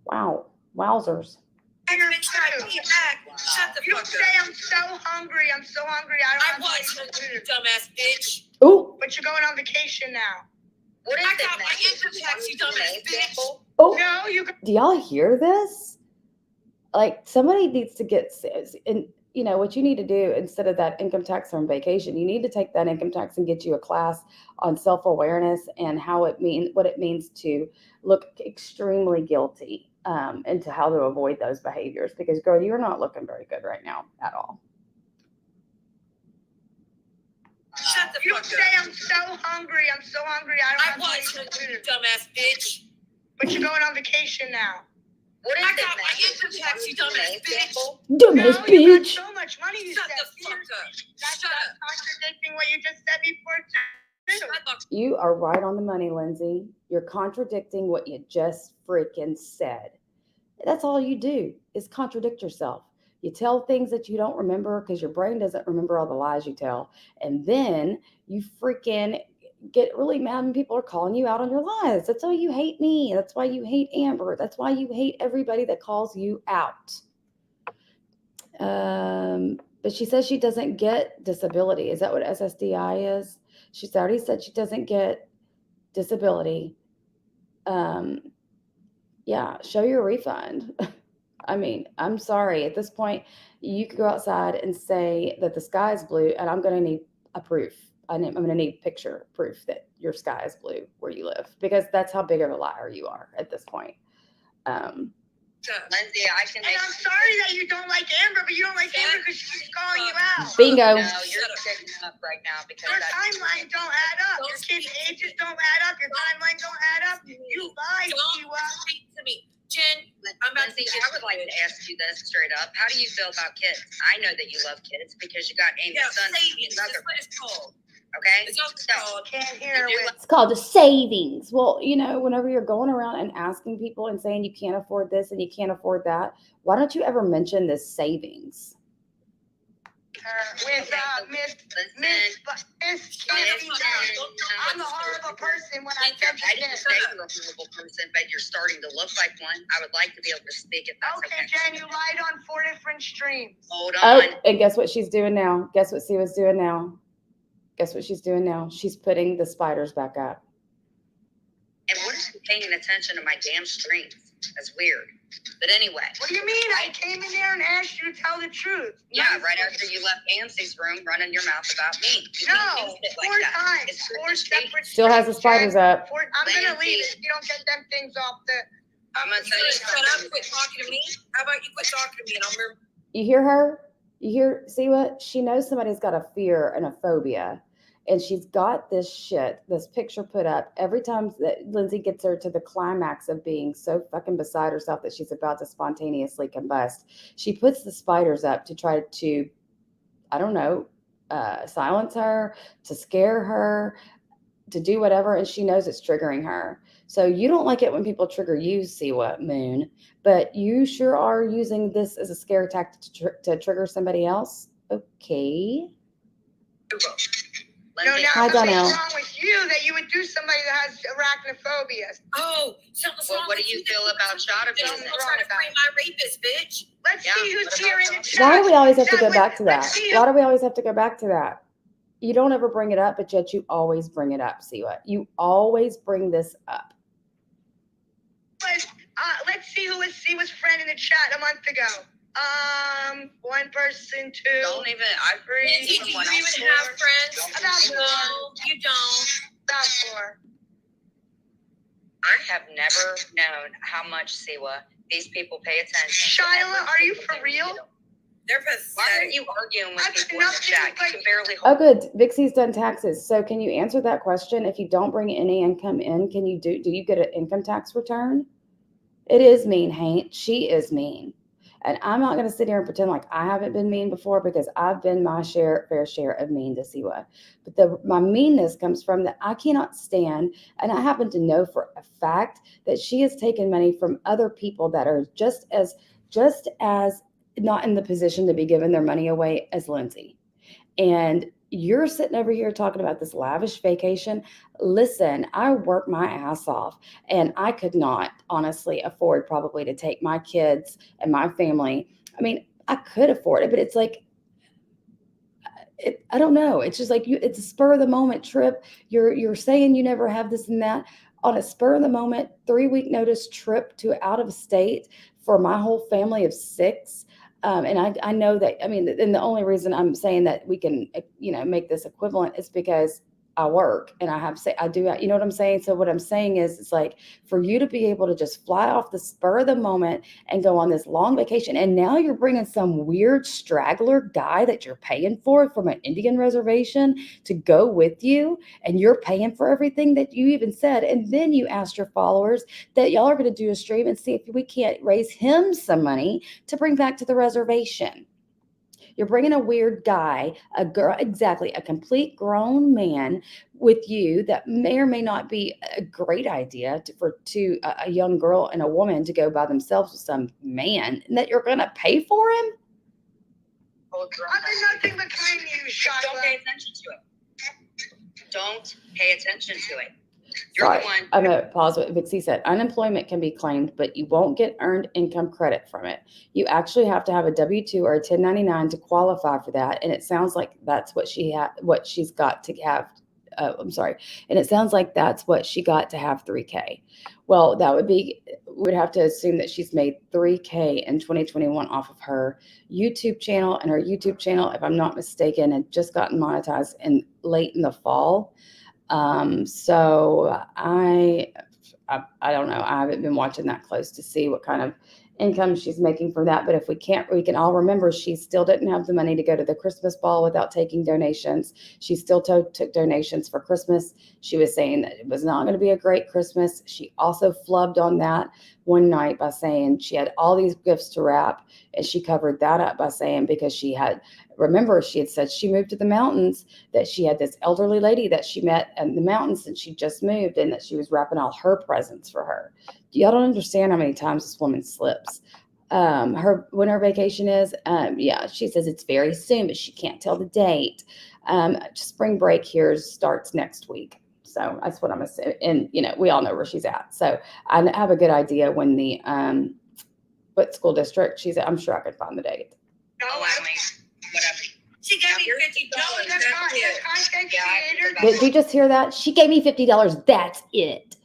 Wow, wowzers. Bitch, try to pay back. Shut the You fuck say up. I'm so hungry. I'm so hungry. I don't I have was money for hungry, you food. dumbass bitch. Oh, But you're going on vacation now. What is I it, got my Maggie? income tax, you dumbass bitch. oh. No, you go. Do y'all hear this? Like somebody needs to get, and what you need to do instead of that income tax from vacation, you need to take that income tax and get you a class on self-awareness and what it means to look extremely guilty, and to how to avoid those behaviors. Because girl, you're not looking very good right now at all. Shut the You fuck say up. I'm so hungry. I'm so hungry. I don't I have money was for hungry, you food. dumbass bitch. But you're going on vacation now. What is I it, got my Maggie? income tax, you dumbass bitch. Dumbass No, you got bitch. so much money. You Shut said. the fuck up. That's Shut up. contradicting what you just said before too. Shut the You are right on the money, Lindsay. You're contradicting what you just freaking said. That's all you do is contradict yourself. You tell things that you don't remember because your brain doesn't remember all the lies you tell. And then you freaking get really mad when people are calling you out on your lies. That's why you hate me. That's why you hate Amber. That's why you hate everybody that calls you out. But she says she doesn't get disability. Is that what SSDI is? She's already said she doesn't get disability. Yeah, show your refund. I mean, I'm sorry. At this point, you could go outside and say that the sky is blue, and I'm going to need a proof. I'm going to need picture proof that your sky is blue where you live, because that's how big of a liar you are at this point. Lindsay, I can And make. I'm sorry that you don't like Amber, but you don't like Amber because she's calling you out. Bingo. No, you're setting up right now because Your that's timeline don't add up. Your kids' ages don't add up. Your timeline don't add up. You lied, Siwa. Don't speak to me. Jen, I'm about Lindsay, to I would like to ask you this straight up. How do you feel about kids? I know that you love kids because you got Amy's son. savings. That's what it's called. Okay? It's also So, called. Can't hear You do with. It's called a savings. Well, whenever you're going around and asking people and saying you can't afford this and you can't afford that, why don't you ever mention this savings? With Miss Listen, I'm a horrible person when I I said didn't say you're a horrible person, but you're starting to look like one. I would like to be able to speak if that's Okay, Jen, you lied on 4 different streams. Hold Oh, on. and guess what she's doing now? Guess what Siwa's doing now? Guess what she's doing now? She's putting the spiders back up. And what is she paying attention to my damn streams? That's weird. But anyway. What do you mean? I came in there and asked you to tell the truth. Yeah, right after you left Nancy's room running your mouth about me. You No, can't use it 4 that. times. It's 4 separate Still has the streams, spiders Jen. up. I'm going to leave if you don't get them things off the. I'm gonna You tell you shut up, something. quit talking to me. How about you quit talking to me and I'll remember. You hear her? You hear Siwa? She knows somebody's got a fear and a phobia. And she's got this picture put up every time that Lindsay gets her to the climax of being so fucking beside herself that she's about to spontaneously combust. She puts the spiders up to try to, I don't know, silence her, to scare her, to do whatever. And she knows it's triggering her. So you don't like it when people trigger you, Siwa Moon, but you sure are using this as a scare tactic to trigger somebody else. Okay. No, Lindsay, now Hi, something's Donnell. wrong with you that you would do somebody that has arachnophobia. Oh, something's Well, wrong what do with you feel about shot Don't abuse? try to free my rapist, bitch. Let's Yeah, see who's what here about in the that? chat. Why do we always have to Chat go with- back to that? let's see Why do we always have to go back to that? You don't ever bring it up, but yet you always bring it up, Siwa. You always bring this up. Let's see who was Siwa's friend in the chat a month ago. One person, 2. Don't even, I Lindsay, do you even have friends? About No, you don't. About 4. I have never known how much, Siwa, these people pay attention. Shyla, are you for real? They're Why are pathetic. you arguing with That's people in the nothing chat? You but- can barely Oh, hold. good. Vixie's done taxes. So can you answer that question? If you don't bring any income in, do you get an income tax return? It is mean, Hank. She is mean. And I'm not going to sit here and pretend like I haven't been mean before, because I've been my fair share of mean to Siwa. But my meanness comes from that I cannot stand, and I happen to know for a fact that she has taken money from other people that are just as not in the position to be giving their money away as Lindsay. And you're sitting over here talking about this lavish vacation. Listen, I work my ass off, and I could not honestly afford probably to take my kids and my family. I mean, I could afford it, but it's like, I don't know. It's just like it's a spur of the moment trip. You're saying you never have this and that on a spur of the moment 3 week notice trip to out of state for my whole family of six. And I know that, I mean, and the only reason I'm saying that we can, make this equivalent is because I work and I do, you know what I'm saying? So what I'm saying is, it's like for you to be able to just fly off the spur of the moment and go on this long vacation. And now you're bringing some weird straggler guy that you're paying for from an Indian reservation to go with you. And you're paying for everything that you even said. And then you asked your followers that y'all are going to do a stream and see if we can't raise him some money to bring back to the reservation. You're bringing a weird guy, a girl, exactly, a complete grown man with you that may or may not be a great idea for a young girl and a woman to go by themselves with some man, and that you're going to pay for him. I did nothing but claim you, Shiloh. Don't pay attention to it. Don't pay attention to it. You're Sorry, the one. I'm going to pause what Vixie said. Unemployment can be claimed, but you won't get earned income credit from it. You actually have to have a W-2 or a 1099 to qualify for that. And it sounds like that's what she's got to have. I'm sorry. And it sounds like that's what she got to have $3K. Well, we'd have to assume that she's made $3K in 2021 off of her YouTube channel. And her YouTube channel, if I'm not mistaken, had just gotten monetized late in the fall. So I don't know. I haven't been watching that close to see what kind of income she's making from that. But if we can all remember, she still didn't have the money to go to the Christmas ball without taking donations. She still took donations for Christmas. She was saying that it was not going to be a great Christmas. She also flubbed on that one night by saying she had all these gifts to wrap. And she covered that up by saying, because she had said she moved to the mountains, that she had this elderly lady that she met in the mountains and she just moved, and that she was wrapping all her presents for her. Y'all don't understand how many times this woman slips. When her vacation is, she says it's very soon, but she can't tell the date. Spring break here starts next week. So that's what I'm assuming. And, we all know where she's at. So I have a good idea when what school district she's at. I'm sure I could find the date. Whatever. She gave me $50. Did you just hear that? She gave me $50. That's it.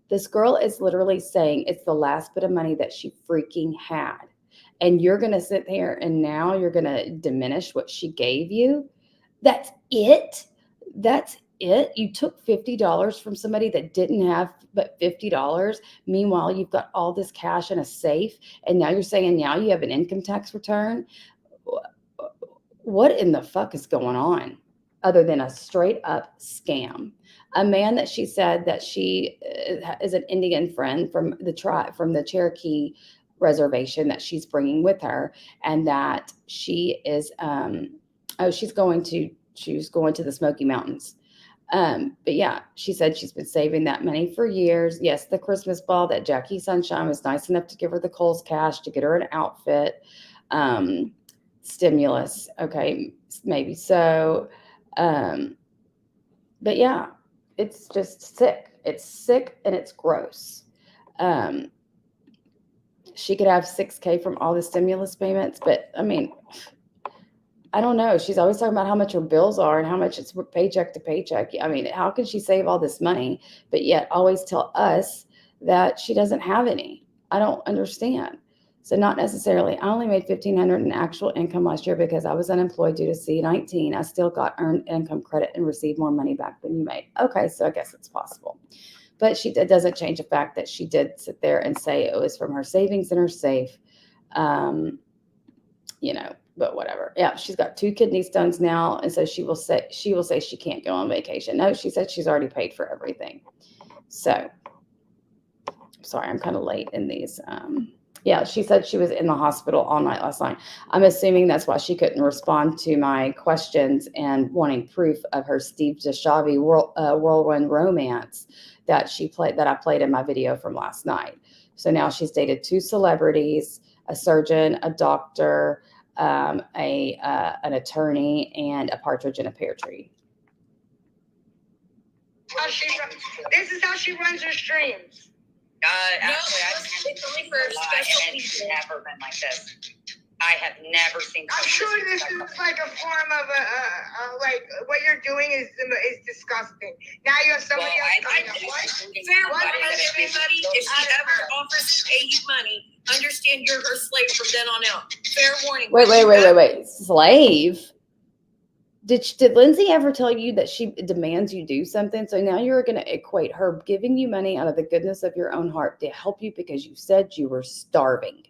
This girl is literally saying it's the last bit of money that she freaking had. And you're going to sit there and now you're going to diminish what she gave you. That's it. That's it. You took $50 from somebody that didn't have but $50. Meanwhile, you've got all this cash in a safe. And now you're saying now you have an income tax return. What in the fuck is going on other than a straight up scam? A man that she said that she is an Indian friend from the Cherokee reservation that she's bringing with her, and that she is she's going to the Smoky Mountains. But yeah, she said she's been saving that money for years. Yes, the Christmas ball that Jackie Sunshine was nice enough to give her the Kohl's cash to get her an outfit. Stimulus, okay, maybe so. But yeah, it's just sick. It's sick and it's gross. She could have $6K from all the stimulus payments, but I mean, I don't know. She's always talking about how much her bills are and how much it's paycheck to paycheck. I mean, how can she save all this money, but yet always tell us that she doesn't have any? I don't understand. So not necessarily. I only made $1,500 in actual income last year because I was unemployed due to C-19. I still got earned income credit and received more money back than you made. Okay, so I guess it's possible. But it doesn't change the fact that she did sit there and say it was from her savings in her safe. But whatever. Yeah, she's got 2 kidney stones now, and so she will say she can't go on vacation. No, she said she's already paid for everything. So sorry, I'm kind of late in these Yeah, she said she was in the hospital all night last night. I'm assuming that's why she couldn't respond to my questions and wanting proof of her Steve Jashavi whirlwind romance that I played in my video from last night. So now she's dated two celebrities, a surgeon, a doctor, a an attorney, and a partridge in a pear tree. This is how she runs her streams. Actually, it's only for special people. Never been like this. I have never seen. I'm sure this is like a form of like what you're doing is disgusting. Now you have somebody else. Fair warning, everybody. If she ever offers to pay you money, understand you're her slave from then on out. Fair warning. Wait. Slave? Did Lindsay ever tell you that she demands you do something? So now you're going to equate her giving you money out of the goodness of your own heart to help you because you said you were starving.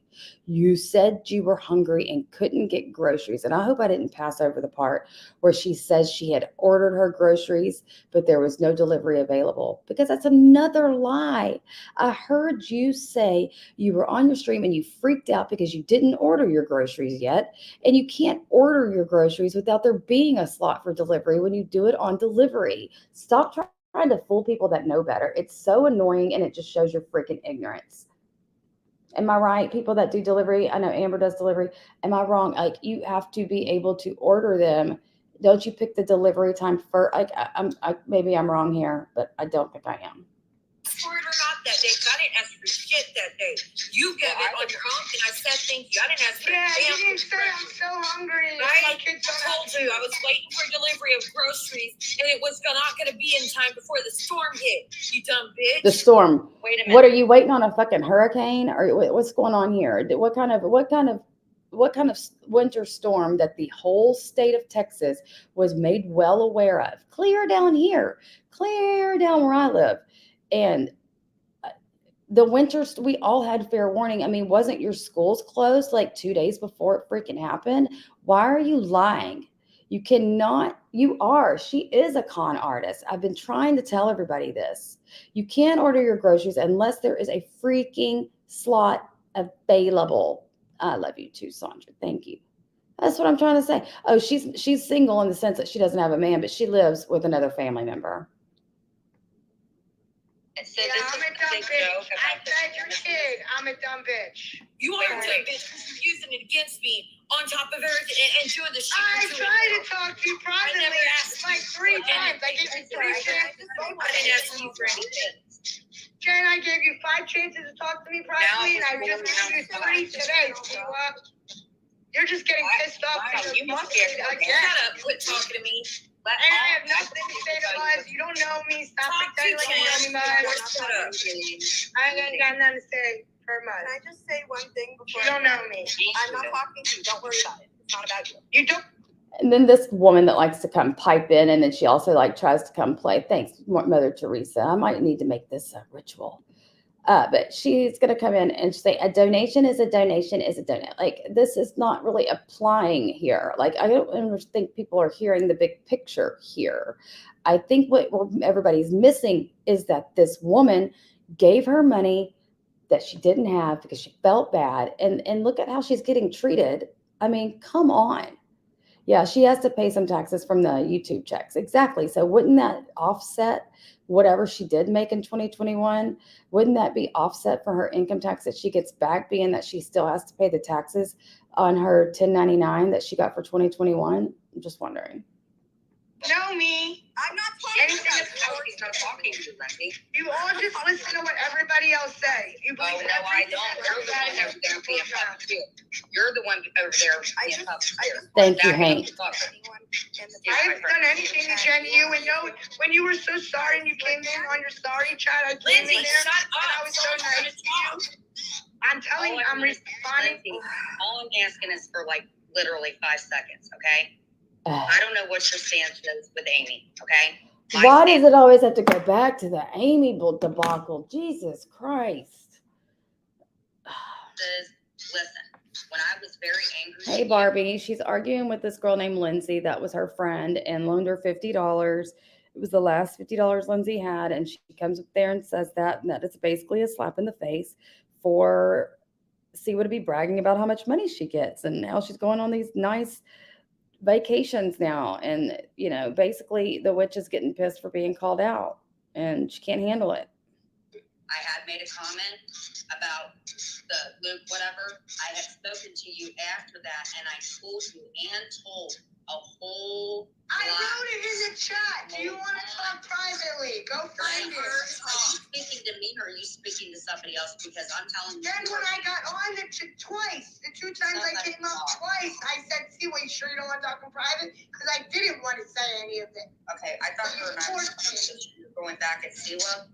You said you were hungry and couldn't get groceries. And I hope I didn't pass over the part where she says she had ordered her groceries, but there was no delivery available, because that's another lie. I heard you say you were on your stream and you freaked out because you didn't order your groceries yet. And you can't order your groceries without there being a slot for delivery when you do it on delivery. Stop trying to fool people that know better. It's so annoying and it just shows your freaking ignorance. Am I right? People that do delivery, I know Amber does delivery. Am I wrong? Like, you have to be able to order them. Don't you pick the delivery time first? Like, maybe I'm wrong here, but I don't think I am. For it or not that day, because I didn't ask for shit that day. You gave it on your own, and I said thank you. I didn't ask for you didn't say I'm so hungry. Right? I told you I was waiting for delivery of groceries, and it was not going to be in time before the storm hit. You dumb bitch. The storm. Wait a minute. What are you waiting on, a fucking hurricane, or what's going on here? What kind of winter storm that the whole state of Texas was made well aware of? Clear down here, clear down where I live. And the winters, we all had fair warning. I mean, wasn't your schools closed like 2 days before it freaking happened? Why are you lying? She is a con artist. I've been trying to tell everybody this. You can't order your groceries unless there is a freaking slot available. I love you too, Sandra. Thank you. That's what I'm trying to say. Oh, she's single in the sense that she doesn't have a man, but she lives with another family member. So yeah, I'm a dumb bitch. I said your kid. I'm a dumb bitch. You are a dumb bitch because you're using it against me on top of everything and doing the shit. I tried to talk to you privately like 3 times. I gave you 3 chances. I didn't ask you for anything. Jen, I gave you 5 chances to talk to me privately, and I just gave you 3 today, Siwa. You're just getting pissed off because you must be again. Shut up. Quit talking to me. And I have nothing to say to us. You don't know me. Stop pretending like you know me, much. I ain't got nothing to say for much. Can I just say one thing before? You don't know me. I'm not talking to you. Don't worry about it. It's not about you. You don't. And then this woman that likes to come pipe in, and then she also tries to come play. Thanks, Mother Teresa. I might need to make this a ritual. But she's going to come in and say a donation is a donation is a donation. Like, this is not really applying here. Like, I don't think people are hearing the big picture here. I think what everybody's missing is that this woman gave her money that she didn't have because she felt bad. And look at how she's getting treated. I mean, come on. Yeah, she has to pay some taxes from the YouTube checks. Exactly. So wouldn't that offset whatever she did make in 2021? Wouldn't that be offset for her income tax that she gets back, being that she still has to pay the taxes on her 1099 that she got for 2021? I'm just wondering. Know me. I'm not talking Anything about that's He's not talking to you, Lindsay. You all just listen to what everybody else say. You Oh, believe no, I everything don't. You're the one over there being puffed too. You're the one over there being puffed too. Thank you, Hank. I haven't done anything to Jen you, and no, when you were so sorry and you came in on your sorry chat, I came Lindsay, in there shut and I up. was so nice to you. I'm telling you, I'm responding. All I'm asking is for like literally 5 seconds, okay? Uh, I don't know what your stance is with Amy, okay? Why does it always have to go back to the Amy debacle? Jesus Christ. Listen, when I was very angry. Hey, Barbie. She's arguing with this girl named Lindsay. That was her friend, and loaned her $50. It was the last $50 Lindsay had. And she comes up there and says that. And that is basically a slap in the face for Siwa to be bragging about how much money she gets, and now she's going on these nice vacations now, and basically the witch is getting pissed for being called out, and she can't handle it. I had made a comment about the Luke, whatever. I had spoken to you after that, and I told you and told a whole I lot. wrote it in the chat. Do you want to talk privately? Go find it. Are you speaking to me or are you speaking to somebody else? Because I'm telling you. Then when I got on it twice, the 2 times I came up twice, I said, "See, you sure you don't want to talk in private?" Because I didn't want to say any of it. Okay, I thought you were going back at Siwa.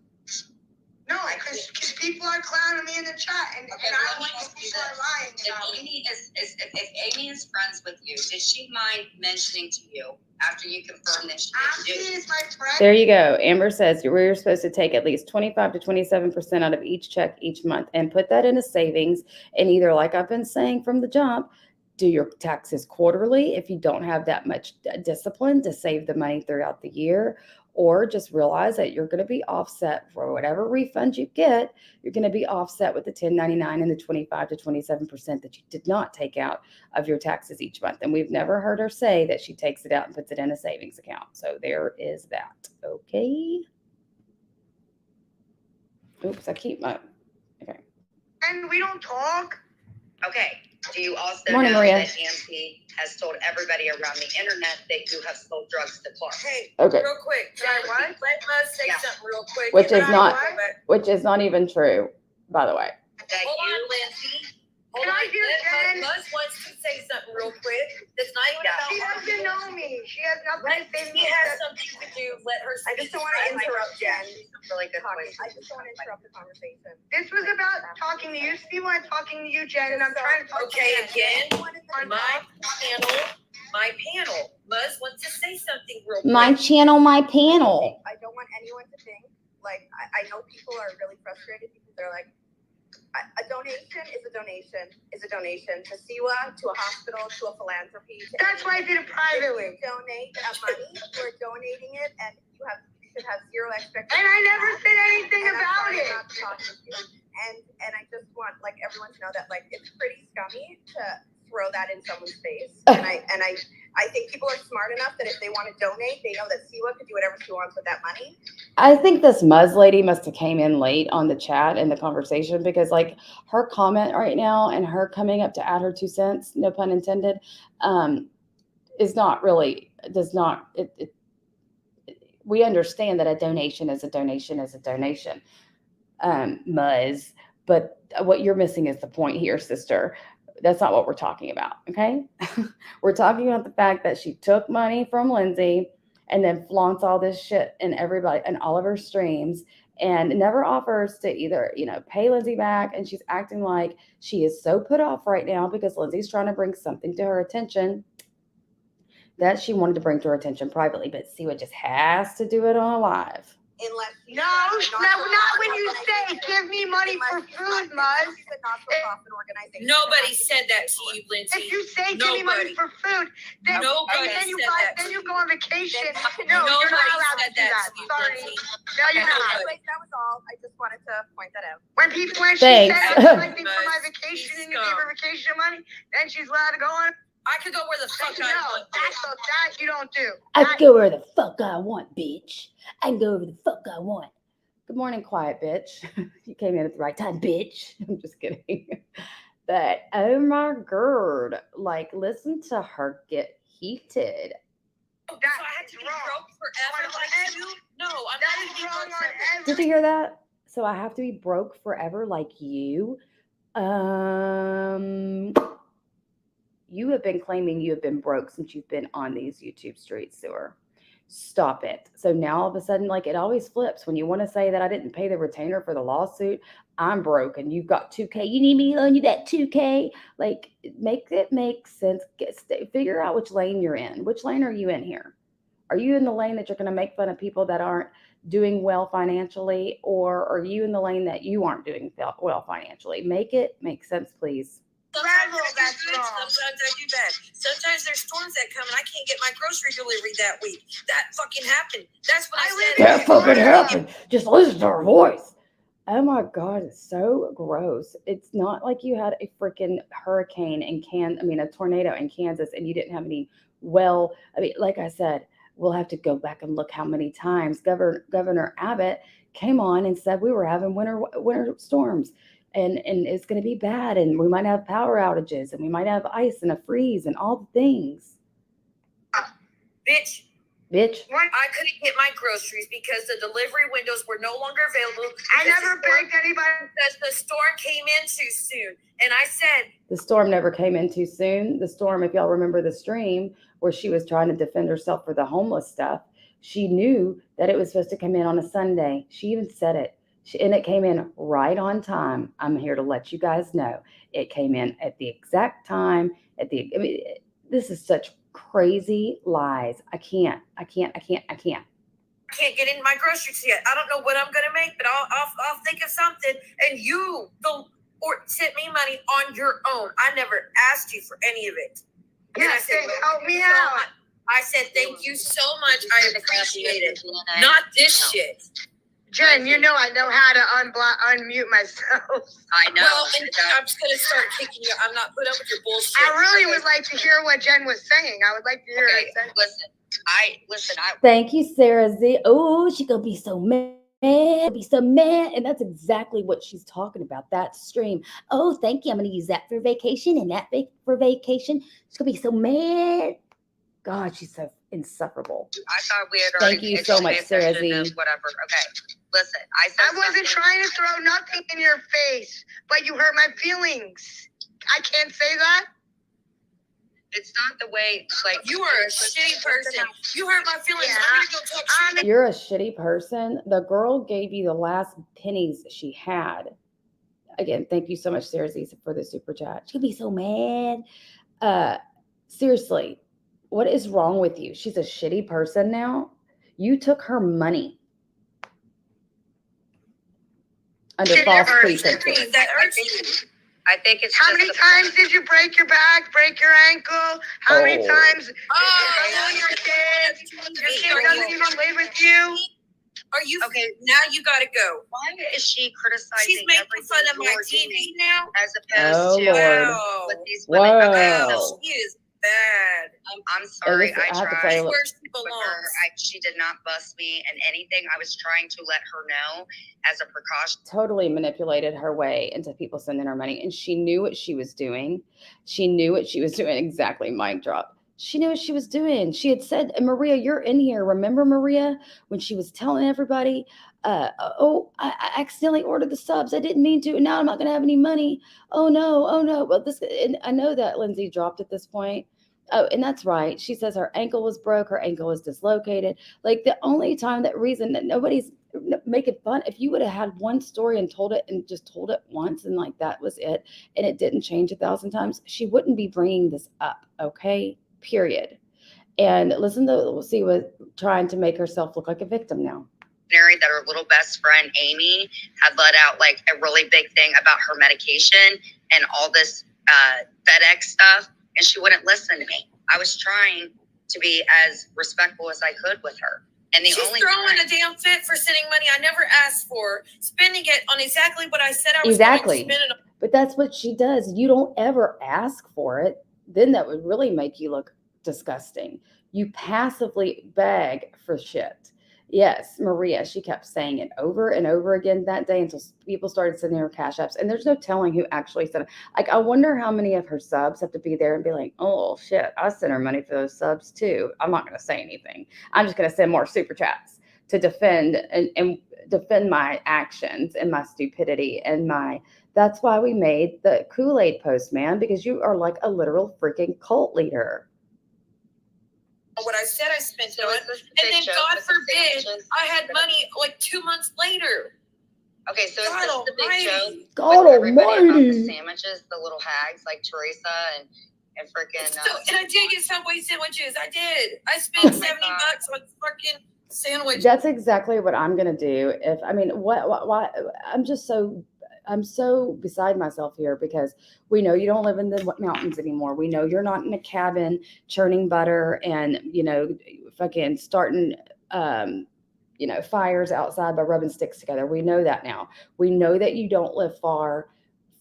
No, because people are clowning me in the chat, and I don't like when people are lying about me. If Amy is friends with you, does she mind mentioning to you after you confirm that she didn't Ashley do? is my friend. There you go. Amber says you're supposed to take at least 25 to 27% out of each check each month and put that into savings. And either, like I've been saying from the jump, do your taxes quarterly if you don't have that much discipline to save the money throughout the year, or just realize that you're going to be offset for whatever refund you get. You're going to be offset with the 1099 and the 25 to 27% that you did not take out of your taxes each month. And we've never heard her say that she takes it out and puts it in a savings account. So there is that. Okay. Oops, I keep my, okay. And we don't talk. Okay. Do you also Morning, know Maria. that EMP has told everybody around the internet that you have sold drugs to Clark? Hey, Okay. real quick. Yeah, what? Let Muzz say Yeah. something real quick. Which and is then not- I'll go back. Which is not even true, by the way. That Hold you, on, Lindsay. Hold Can on. I hear Jen? Muzz wants to say something real quick. That's not even Yeah. about She her. doesn't know me. She has nothing to say to She me. has something to do. Let her I just don't want to interrupt Jen. really good talking. voice. I just don't want to interrupt the conversation. This was about talking to you, Siwa, and talking to you, Jen, and I'm trying to talk Okay, to you. again, my panel. Muzz wants to say something real quick. My channel, my panel. I don't want anyone to think, like, I know people are really frustrated because they're like, a donation is a donation is a donation to Siwa, to a hospital, to a philanthropy. That's why I did it If privately. you donate that money, you're donating it, and you should have zero expectations. And I never said anything And I'm about sorry it. not to talk to you. And I just want like everyone to know that like it's pretty scummy to throw that in someone's face. And I think people are smart enough that if they want to donate, they know that Siwa could do whatever she wants with that money. I think this Muzz lady must have came in late on the chat and the conversation, because like her comment right now and her coming up to add her 2 cents, no pun intended, is not really, does not, we understand that a donation is a donation is a donation, Muzz, but what you're missing is the point here, sister. That's not what we're talking about, okay? We're talking about the fact that she took money from Lindsay and then flaunts all this shit in everybody and all of her streams, and never offers to either, pay Lindsay back. And she's acting like she is so put off right now because Lindsay's trying to bring something to her attention that she wanted to bring to her attention privately, but Siwa just has to do it on a live. Unless No, not when you say give me money for food, Muzz. Not-for-profit organization. Nobody said that to you, Lindsay. If you say give me money Nobody. for food, then Nobody and then you said buy, that. then you go on vacation. Then No, you're not Nobody allowed to said do that that. to you, Sorry. Lindsay. No, you're not. Anyways, that was all. I just wanted to point that out. When she Thanks. said I'm collecting for my Muzz, vacation he's and you give her vacation money, then she's allowed to go on. I could go where the fuck I No, want. that you don't do. I can go where the fuck I want, bitch. I can go where the fuck I want. Good morning, quiet bitch. You came in at the right time, bitch. I'm just kidding. But oh my god, like listen to her get heated. So I have to be broke forever like you? No, I'm That not is gonna wrong be on broke forever. Did you hear that? So I have to be broke forever like you? You have been claiming you have been broke since you've been on these YouTube streets, Sewer. Stop it. So now all of a sudden, like it always flips. When you want to say that I didn't pay the retainer for the lawsuit, I'm broke and you've got 2K. You need me to loan you that 2K? Like, make it make sense. Figure out which lane you're in. Which lane are you in here? Are you in the lane that you're going to make fun of people that aren't doing well financially? Or are you in the lane that you aren't doing well financially? Make it make sense, please. Sometimes Level, I do that's good, wrong. sometimes I do bad. Sometimes there's storms that come and I can't get my grocery delivery that week. That fucking happened. That's what I said. That fucking happened. Just listen to her voice. Oh my God, it's so gross. It's not like you had a freaking hurricane in a tornado in Kansas and you didn't have any like I said, we'll have to go back and look how many times Governor Abbott came on and said we were having winter storms and it's going to be bad and we might have power outages and we might have ice and a freeze and all the things. Bitch, Bitch. I couldn't get my groceries because the delivery windows were no longer available. I never begged anybody. Because the storm came in too soon. And I said, The storm never came in too soon. The storm, if y'all remember the stream where she was trying to defend herself for the homeless stuff, she knew that it was supposed to come in on a Sunday. She even said it. And it came in right on time. I'm here to let you guys know. It came in at the exact time. This is such crazy lies. I can't. I can't get in my groceries yet. I don't know what I'm gonna make, but I'll think of something. And you sent me money on your own. I never asked you for any of it. And I said, help me out. I said, thank you so much. I appreciate it. Not this shit. Jen, you know I know how to unmute myself. I know. Well, and I'm just gonna start kicking you. I'm not putting up with your bullshit. I really would like to hear what Jen was saying. I would like to hear Okay, her say. listen. Thank you, Sarah Z. Oh, she gonna be so mad. And that's exactly what she's talking about. That stream. Oh, thank you. I'm gonna use that for vacation and that for vacation. She's gonna be so mad. God, she's so insufferable. I thought we had Thank already you so much, Sarah Z. Whatever. Okay. Listen, I wasn't trying to throw nothing in your face, but you hurt my feelings. I can't say that. It's not the way, like, You are a shitty person. You hurt my feelings. Yeah. I'm gonna go talk shit. You're a shitty person. The girl gave you the last pennies she had. Again, thank you so much, Sarah Z, for the super chat. She'll be so mad. Seriously, what is wrong with you? She's a shitty person now. You took her money under false pretenses. I think it's How just many times did you break your back, break your ankle? How many times? Oh, your kid doesn't even live with you. Are you Okay. Now you gotta go. Why is she criticizing She's making everything fun of my you're TV doing now. as opposed Oh, to Lord. Wow. what these women? Whoa. Okay, Wow, she is bad. I'm sorry. Listen, I have to tried. say, Where she With her. belongs. She did not bust me and anything. I was trying to let her know as a precaution. Totally manipulated her way into people sending her money. And she knew what she was doing. Exactly, mic drop. She knew what she was doing. She had said, and Maria, you're in here. Remember, Maria, when she was telling everybody, I accidentally ordered the subs. I didn't mean to. And now I'm not going to have any money. Oh, no. Well, and I know that Lindsay dropped at this point. Oh, and that's right. She says her ankle was broke. Her ankle was dislocated. Like the only time that reason that nobody's making fun, if you would have had one story and told it and just told it once and like that was it, and it didn't change 1,000 times, she wouldn't be bringing this up. Okay, period. And listen to Siwa trying to make herself look like a victim now. That her little best friend Amy had let out like a really big thing about her medication and all this FedEx stuff, and she wouldn't listen to me. I was trying to be as respectful as I could with her. And She's throwing a damn fit for sending money I never asked for, spending it on exactly what I said I was going to spend it on. But that's what she does. You don't ever ask for it. Then that would really make you look disgusting. You passively beg for shit. Yes, Maria, she kept saying it over and over again that day until people started sending her cash apps. And there's no telling who actually sent it. Like, I wonder how many of her subs have to be there and be like, oh, shit, I sent her money for those subs too. I'm not going to say anything. I'm just going to send more super chats to defend and defend my actions and my stupidity and that's why we made the Kool-Aid post, man, because you are like a literal freaking cult leader. What I said I spent it on, and then God forbid I had money like 2 months later. Okay, so it's just the big joke. God almighty. The sandwiches, the little hags like Teresa and freaking. And I did get Subway sandwiches. I did. I spent $70 on freaking sandwiches. That's exactly what I'm gonna do. Why? I'm so beside myself here because we know you don't live in the mountains anymore. We know you're not in a cabin churning butter and, fucking starting fires outside by rubbing sticks together. We know that now. We know that you don't live far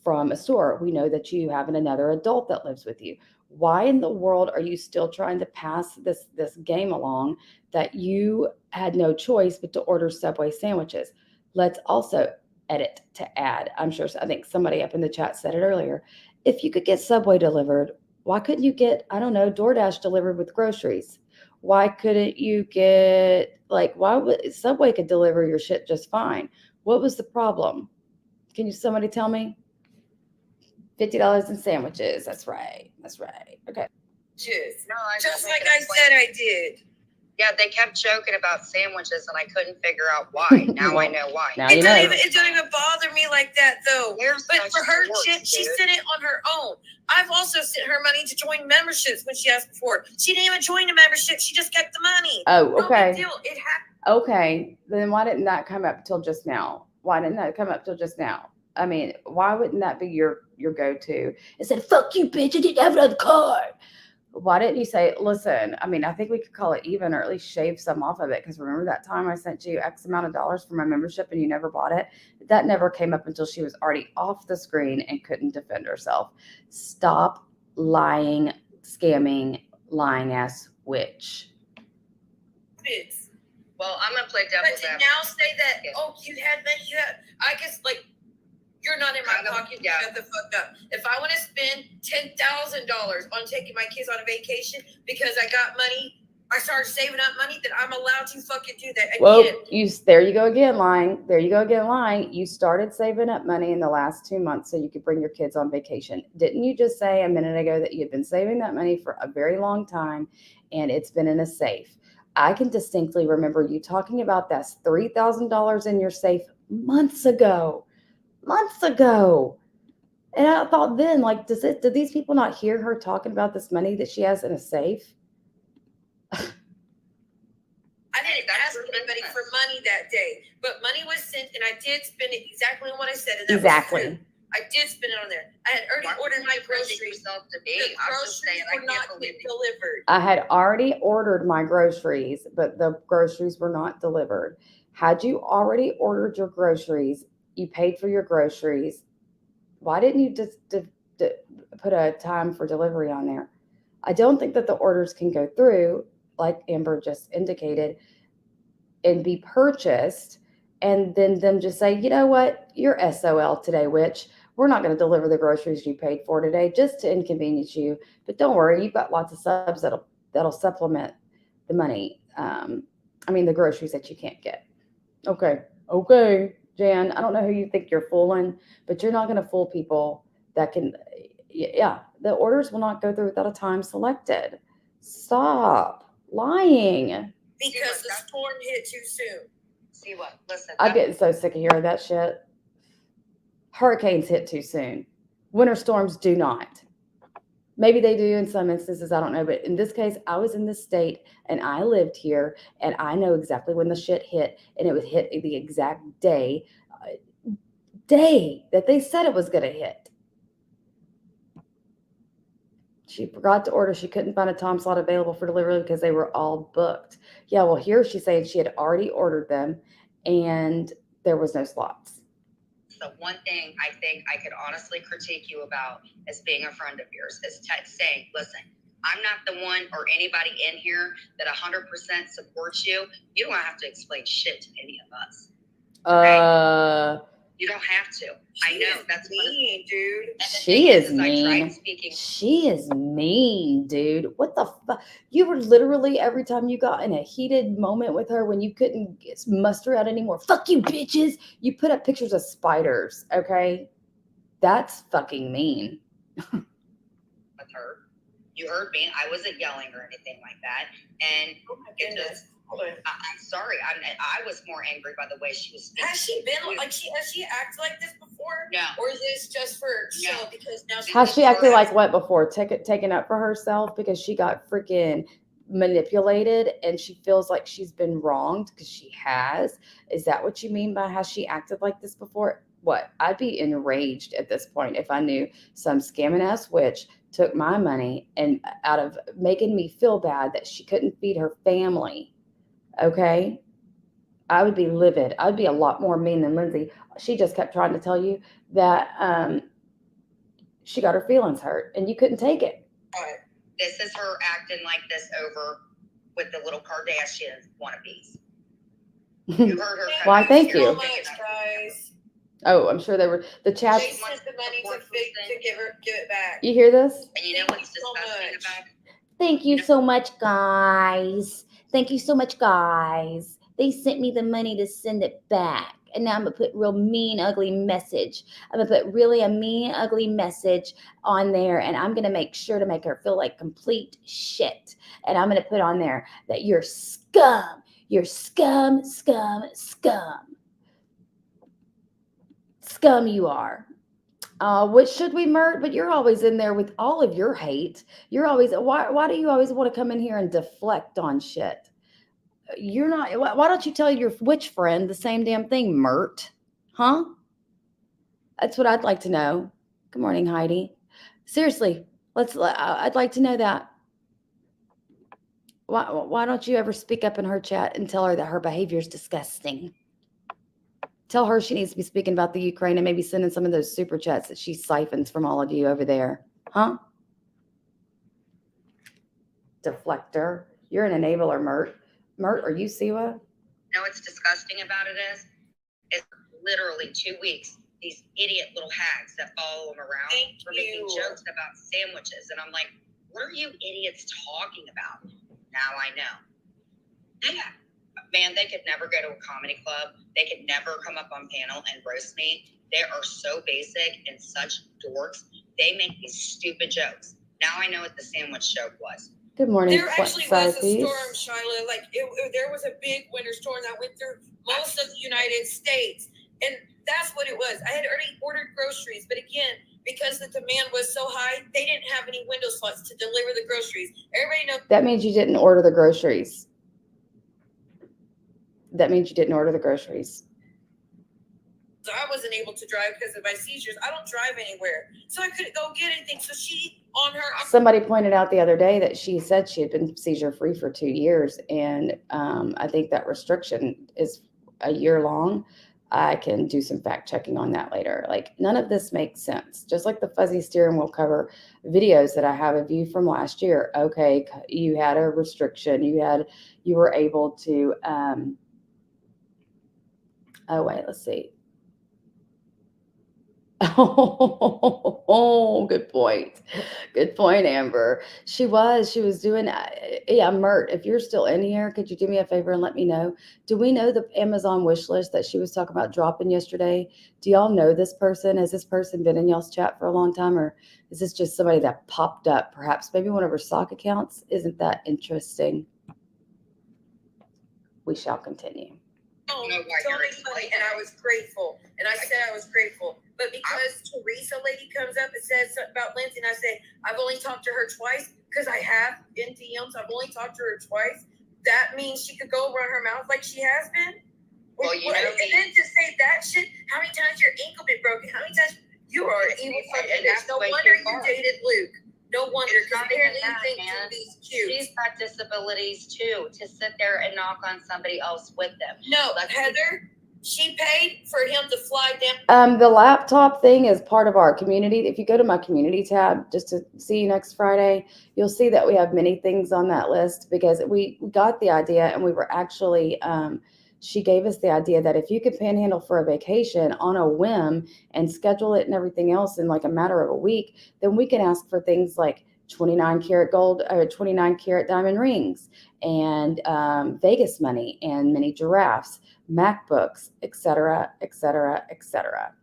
from a store. We know that you have another adult that lives with you. Why in the world are you still trying to pass this game along that you had no choice but to order Subway sandwiches? Let's also edit to add. I think somebody up in the chat said it earlier. If you could get Subway delivered, why couldn't you get, I don't know, DoorDash delivered with groceries? Why couldn't you get, like, why would Subway could deliver your shit just fine? What was the problem? Somebody tell me? $50 in sandwiches. That's right. Okay. Just, No, I just don't like make I it a point. said I did. Yeah, they kept joking about sandwiches, and I couldn't figure out why. Now I know why. Now It you don't know. even bother me like that though. You're But such for her, dorks, she dude. sent it on her own. I've also sent her money to join memberships when she asked before. She didn't even join a membership. She just kept the money. Oh, No okay. big deal. It happened. Okay. Then why didn't that come up till just now? I mean, why wouldn't that be your go-to? Instead of, fuck you, bitch, I didn't have another card. Why didn't you say, listen, I mean, I think we could call it even, or at least shave some off of it. Because remember that time I sent you X amount of dollars for my membership and you never bought it? That never came up until she was already off the screen and couldn't defend herself. Stop lying, scamming, lying ass witch. Well, I'm gonna play But devil's to advocate. now say that, oh, you had money, I guess, like, you're not in my pocket. Yeah. Shut the fuck up. If I want to spend $10,000 on taking my kids on a vacation because I got money, I started saving up money, then I'm allowed to fucking do that again. Well, there you go again lying. You started saving up money in the last 2 months so you could bring your kids on vacation. Didn't you just say a minute ago that you had been saving that money for a very long time and it's been in a safe? I can distinctly remember you talking about that $3,000 in your safe months ago. And I thought then, like, do these people not hear her talking about this money that she has in a safe? I didn't ask anybody for money that day, but money was sent, and I did spend it exactly on what I said. And that was Exactly. true. I did spend it on there. I had already ordered my groceries. yourself to be. The I'm just saying, groceries I were not can't believe you. delivered. I had already ordered my groceries, but the groceries were not delivered. Had you already ordered your groceries, you paid for your groceries, why didn't you just put a time for delivery on there? I don't think that the orders can go through, like Amber just indicated, and be purchased, and then them just say, you know what, you're SOL today, witch. We're not going to deliver the groceries you paid for today just to inconvenience you. But don't worry, you've got lots of subs that'll supplement the money. The groceries that you can't get. Okay, Jan. I don't know who you think you're fooling, but you're not going to fool people that can. Yeah, the orders will not go through without a time selected. Stop lying. Because the storm hit too soon. Siwa, listen. I'm getting so sick of hearing that shit. Hurricanes hit too soon. Winter storms do not. Maybe they do in some instances, I don't know. But in this case, I was in this state and I lived here and I know exactly when the shit hit, and it would hit the exact day that they said it was going to hit. She forgot to order. She couldn't find a time slot available for delivery because they were all booked. Yeah, well, here she's saying she had already ordered them and there was no slots. The one thing I think I could honestly critique you about as being a friend of yours is saying, listen, I'm not the one or anybody in here that 100% supports you. You don't have to explain shit to any of us. Okay? You don't have to. I know that's mean, dude. She is mean. She is mean, dude. What the fuck? You were literally, every time you got in a heated moment with her when you couldn't muster out anymore, fuck you, bitches. You put up pictures of spiders, okay? That's fucking mean. With her. You heard me. I wasn't yelling or anything like that. And it just... I'm sorry. I was more angry by the way she was speaking. Has she been like has she acted like this before? No. Or is this just for show? No. Because now has she acted like what before? Taken up for herself because she got freaking manipulated and she feels like she's been wronged because she has. Is that what you mean by has she acted like this before? What? I'd be enraged at this point if I knew some scamming ass witch took my money and out of making me feel bad that she couldn't feed her family. Okay, I would be livid. I'd be a lot more mean than Lindsay. She just kept trying to tell you that she got her feelings hurt and you couldn't take it. This is her acting like this over with the little Kardashian wannabes. You heard her. Why, thank you. So much, guys. Oh, I'm sure they were the They chats. sent the money to give it back. You hear this? And you know what's disgusting about it? Thank you so much, guys. Thank you so much, guys. They sent me the money to send it back. And now I'm going to put real mean, ugly message. I'm going to put really a mean, ugly message on there. And I'm going to make sure to make her feel like complete shit. And I'm going to put on there that you're scum. You're scum, scum, scum. Scum you are. What should we, Mert? But you're always in there with all of your hate. You're always, why do you always want to come in here and deflect on shit? You're not, why don't you tell your witch friend the same damn thing, Mert? Huh? That's what I'd like to know. Good morning, Heidi. Seriously, I'd like to know that. Why don't you ever speak up in her chat and tell her that her behavior is disgusting? Tell her she needs to be speaking about the Ukraine and maybe sending some of those super chats that she siphons from all of you over there. Huh? Deflector. You're an enabler, Mert. Mert, are you Siwa? You know what's disgusting about it is literally 2 weeks, these idiot little hags that follow him around were making jokes about sandwiches. And I'm like, what are you idiots talking about? Now I know. Yeah. Man, they could never go to a comedy club. They could never come up on panel and roast me. They are so basic and such dorks. They make these stupid jokes. Now I know what the sandwich joke was. Good morning, There actually was a piece. storm, Shyla. Like there was a big winter storm that went through most of the United States, and that's what it was. I had already ordered groceries, but again, because the demand was so high, they didn't have any window slots to deliver the groceries. Everybody knows that means you didn't order the groceries. That means you didn't order the groceries. So I wasn't able to drive because of my seizures. I don't drive anywhere, so I couldn't go get anything. So she on her. Somebody pointed out the other day that she said she had been seizure free for 2 years, and I think that restriction is a year long. I can do some fact checking on that later. Like, none of this makes sense. Just like the fuzzy steering wheel cover videos that I have of you from last year. Okay, you had a restriction. You were able to. Oh wait, let's see. Oh, good point. Good point, Amber. She was doing, yeah, Mert, if you're still in here, could you do me a favor and let me know? Do we know the Amazon wish list that she was talking about dropping yesterday? Do y'all know this person? Has this person been in y'all's chat for a long time, or is this just somebody that popped up? Perhaps maybe one of her sock accounts? Isn't that interesting? We shall continue. Money, and I was grateful, and I said I was grateful, but because Teresa lady comes up and says about Lindsay, and I say I've only talked to her twice because I have in DMs. I've only talked to her twice. That means she could go run her mouth like she has been. Well, you know, and then to say that shit. How many times your ankle been broken? How many times you are an evil fucking bitch? No wonder you dated Luke. No wonder, because apparently you think Julie's cute. She's got disabilities too, to sit there and knock on somebody else with them. No, Heather, she paid for him to fly down. The laptop thing is part of our community. If you go to my community tab, just to see you next Friday, you'll see that we have many things on that list, because we got the idea, and we were actually, she gave us the idea that if you could panhandle for a vacation on a whim and schedule it and everything else in like a matter of a week, then we can ask for things like 29 karat gold or 29 karat diamond rings and Vegas money and mini giraffes, MacBooks, etc., etc., etc.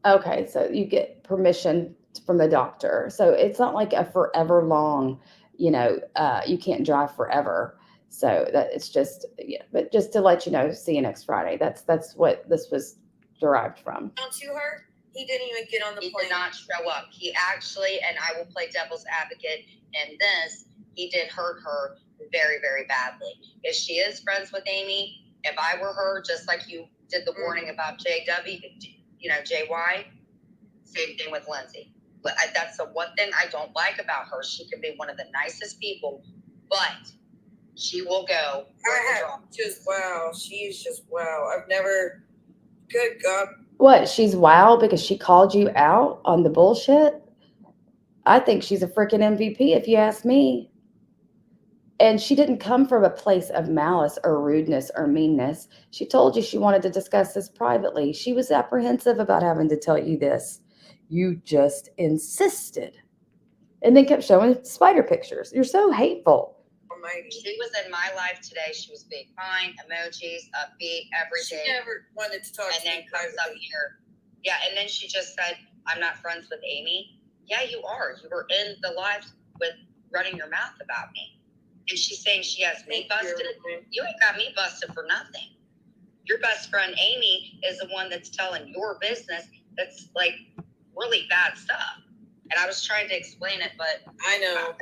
Okay, so you get permission from the doctor. So it's not like a forever long, you can't drive forever. So that it's just, yeah, but just to let you know, see you next Friday. That's what this was derived from. To her, he didn't even get on the plane. He did not show up. He actually, and I will play devil's advocate in this, he did hurt her very, very badly. If she is friends with Amy, if I were her, just like you did the warning about JW, JY, same thing with Lindsay. But that's the one thing I don't like about her. She can be one of the nicest people, but She will go. Wow. She's just wow. I've never. Good God. What? She's wow because she called you out on the bullshit? I think she's a freaking MVP if you ask me. And she didn't come from a place of malice or rudeness or meanness. She told you she wanted to discuss this privately. She was apprehensive about having to tell you this. You just insisted. And then kept showing spider pictures. You're so hateful. She was in my life today. She was being fine, emojis, upbeat, everything. She never wanted to talk and to then me comes up here. Yeah, and then she just said, I'm not friends with Amy. Yeah, you are. You were in the live with running your mouth about me. And she's saying she has me busted. You ain't got me busted for nothing. Your best friend Amy is the one that's telling your business that's like really bad stuff. And I was trying to explain it, but I know.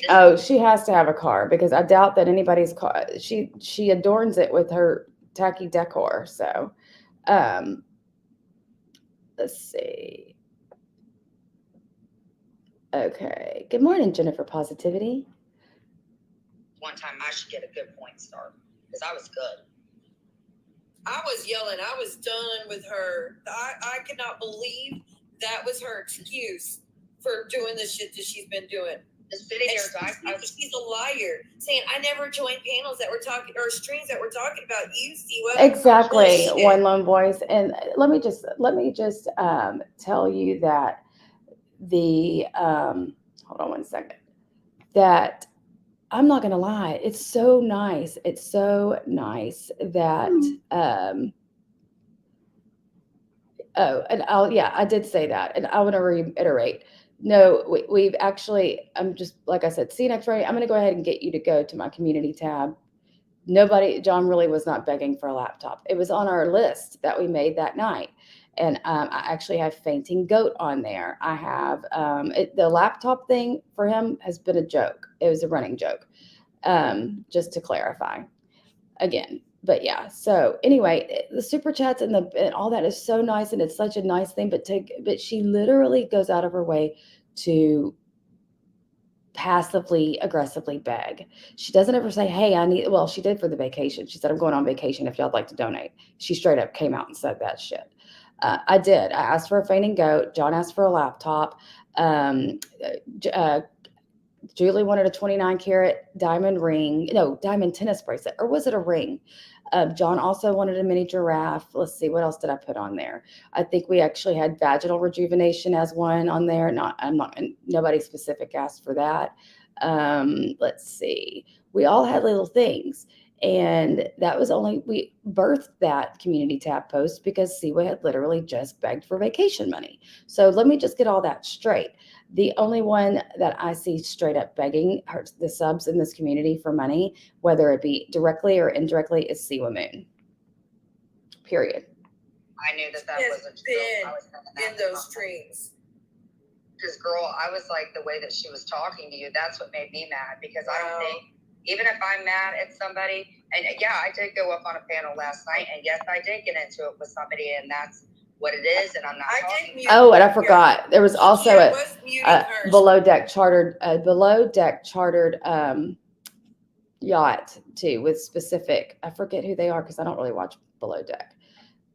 Oh, she has to have a car because I doubt that anybody's car. She adorns it with her tacky decor. So, let's see. Okay. Good morning, Jennifer Positivity. One time I should get a good point star because I was good. I was yelling. I was done with her. I could not believe that was her excuse for doing the shit that she's been doing. Just sitting here, she's a liar, saying I never joined panels that were talking or streams that were talking about you, Siwa. Exactly, one lone voice. And let me just tell you that the hold on one second. That I'm not gonna lie, it's so nice. It's so nice that I did say that, and I want to reiterate. No, we've actually, I'm just, like I said, see you next Friday. I'm going to go ahead and get you to go to my community tab. John really was not begging for a laptop. It was on our list that we made that night. And I actually have Fainting Goat on there. I have the laptop thing for him has been a joke. It was a running joke, just to clarify again. But yeah, so anyway, the super chats and all that is so nice, and it's such a nice thing. But she literally goes out of her way to passively aggressively beg. She doesn't ever say, "Hey, I need." Well, she did for the vacation. She said, "I'm going on vacation. If y'all'd like to donate." She straight up came out and said that shit. I did. I asked for a Fainting Goat. John asked for a laptop. Julie wanted a 29 karat diamond ring, no, diamond tennis bracelet, or was it a ring? John also wanted a mini giraffe. Let's see, what else did I put on there? I think we actually had vaginal rejuvenation as one on there. Nobody specific asked for that. Let's see. We all had little things. And that was we birthed that community tab post because Siwa had literally just begged for vacation money. So let me just get all that straight. The only one that I see straight up begging the subs in this community for money, whether it be directly or indirectly, is Siwa Moon. Period. I knew that wasn't true. I was in those streams. Because, girl, I was like, the way that she was talking to you, that's what made me mad. Because I don't think, even if I'm mad at somebody, and yeah, I did go up on a panel last night, and yes, I did get into it with somebody, and that's what it is, and I'm not talking. Oh, and I forgot. There was also a below deck chartered yacht too, with specific. I forget who they are because I don't really watch Below Deck,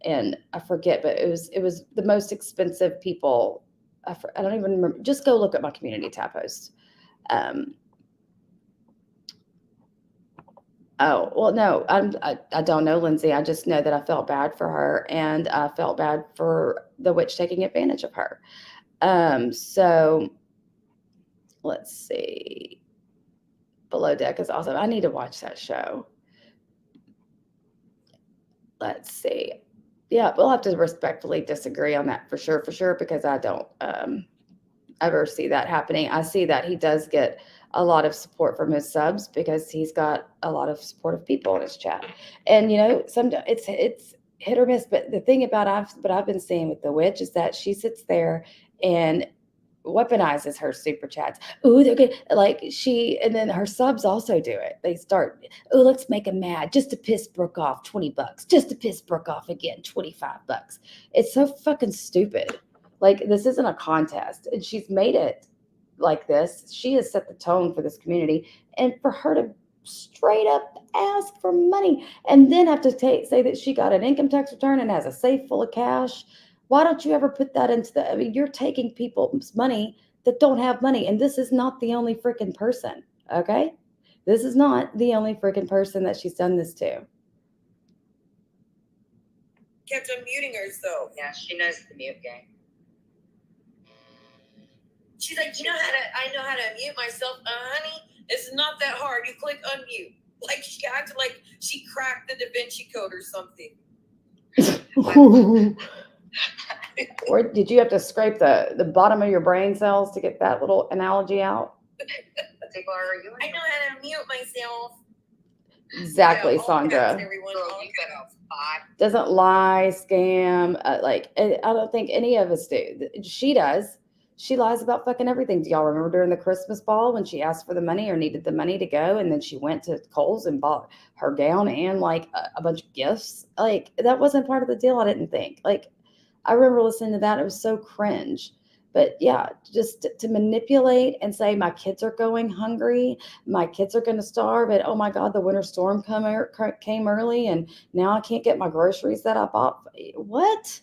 and I forget. But it was the most expensive people. I don't even remember. Just go look at my community tab post. Oh, well, no, I don't know, Lindsay. I just know that I felt bad for her, and I felt bad for the witch taking advantage of her. So let's see. Below Deck is awesome. I need to watch that show. Let's see. Yeah, we'll have to respectfully disagree on that for sure, because I don't ever see that happening. I see that he does get a lot of support from his subs because he's got a lot of supportive people in his chat. And sometimes it's hit or miss. But the thing about I've been seeing with the witch is that she sits there and weaponizes her super chats. Ooh, they're good. And then her subs also do it. They start, oh, let's make him mad just to piss Brooke off, $20. Just to piss Brooke off again, $25. It's so fucking stupid. This isn't a contest, and she's made it like this. She has set the tone for this community, and for her to straight up ask for money and then have to say that she got an income tax return and has a safe full of cash. Why don't you ever put that into the? I mean, you're taking people's money that don't have money, and this is not the only freaking person. Okay, this is not the only freaking person that she's done this to. Kept unmuting herself. Yeah, she knows the mute game. She's like, I know how to unmute myself. Honey, it's not that hard. You click unmute. Like she acted like she cracked the Da Vinci Code or something. Or did you have to scrape the bottom of your brain cells to get that little analogy out? I know how to mute myself. Exactly, Yeah, Sandra. Everyone, Doesn't lie, scam. I don't think any of us do. She does. She lies about fucking everything. Do y'all remember during the Christmas ball when she asked for the money or needed the money to go, and then she went to Kohl's and bought her gown and like a bunch of gifts? Like that wasn't part of the deal. I didn't think. Like I remember listening to that. It was so cringe. But yeah, just to manipulate and say my kids are going hungry, my kids are going to starve, and oh my God, the winter storm came early, and now I can't get my groceries that I bought. What?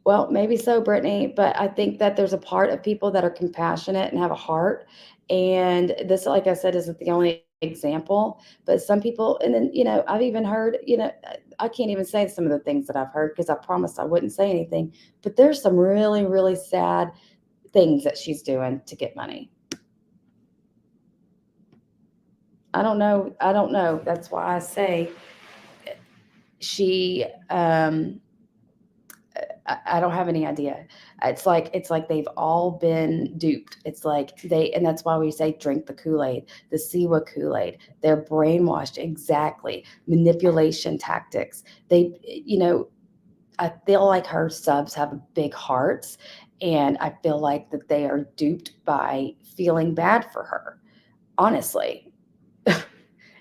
Well, maybe so, Brittany, but I think that there's a part of people that are compassionate and have a heart. And this, like I said, isn't the only example, but some people, and then, I've even heard, I can't even say some of the things that I've heard because I promised I wouldn't say anything, but there's some really, really sad things that she's doing to get money. I don't know. That's why I say she, I don't have any idea. It's like they've all been duped. It's like and that's why we say drink the Kool-Aid, the Siwa Kool-Aid. They're brainwashed. Exactly. Manipulation tactics. I feel like her subs have big hearts, and I feel like that they are duped by feeling bad for her. Honestly.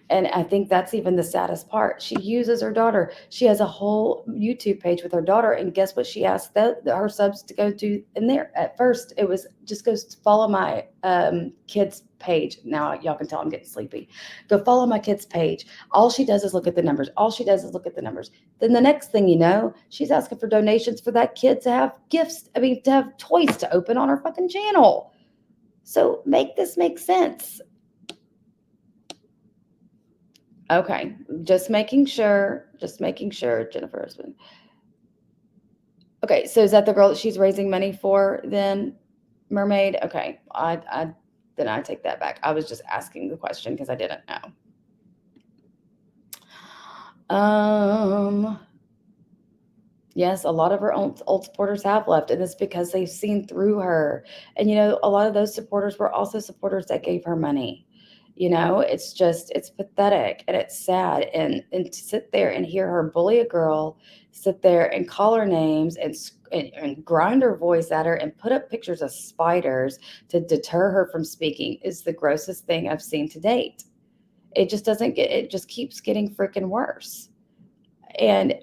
And I think that's even the saddest part. She uses her daughter. She has a whole YouTube page with her daughter. And guess what she asked her subs to go to in there? At first, it was just go follow my kids' page. Now y'all can tell I'm getting sleepy. Go follow my kids' page. All she does is look at the numbers. Then the next thing you know, she's asking for donations for that kid to have gifts. to have toys to open on her fucking channel. So make this make sense. Okay, just making sure, Jennifer husband. Okay, so is that the girl that she's raising money for then, Mermaid? Okay, then I take that back. I was just asking the question because I didn't know. Yes, a lot of her old supporters have left, and it's because they've seen through her. And a lot of those supporters were also supporters that gave her money. It's pathetic and it's sad. And to sit there and hear her bully a girl, sit there and call her names and grind her voice at her and put up pictures of spiders to deter her from speaking is the grossest thing I've seen to date. It just keeps getting freaking worse. And,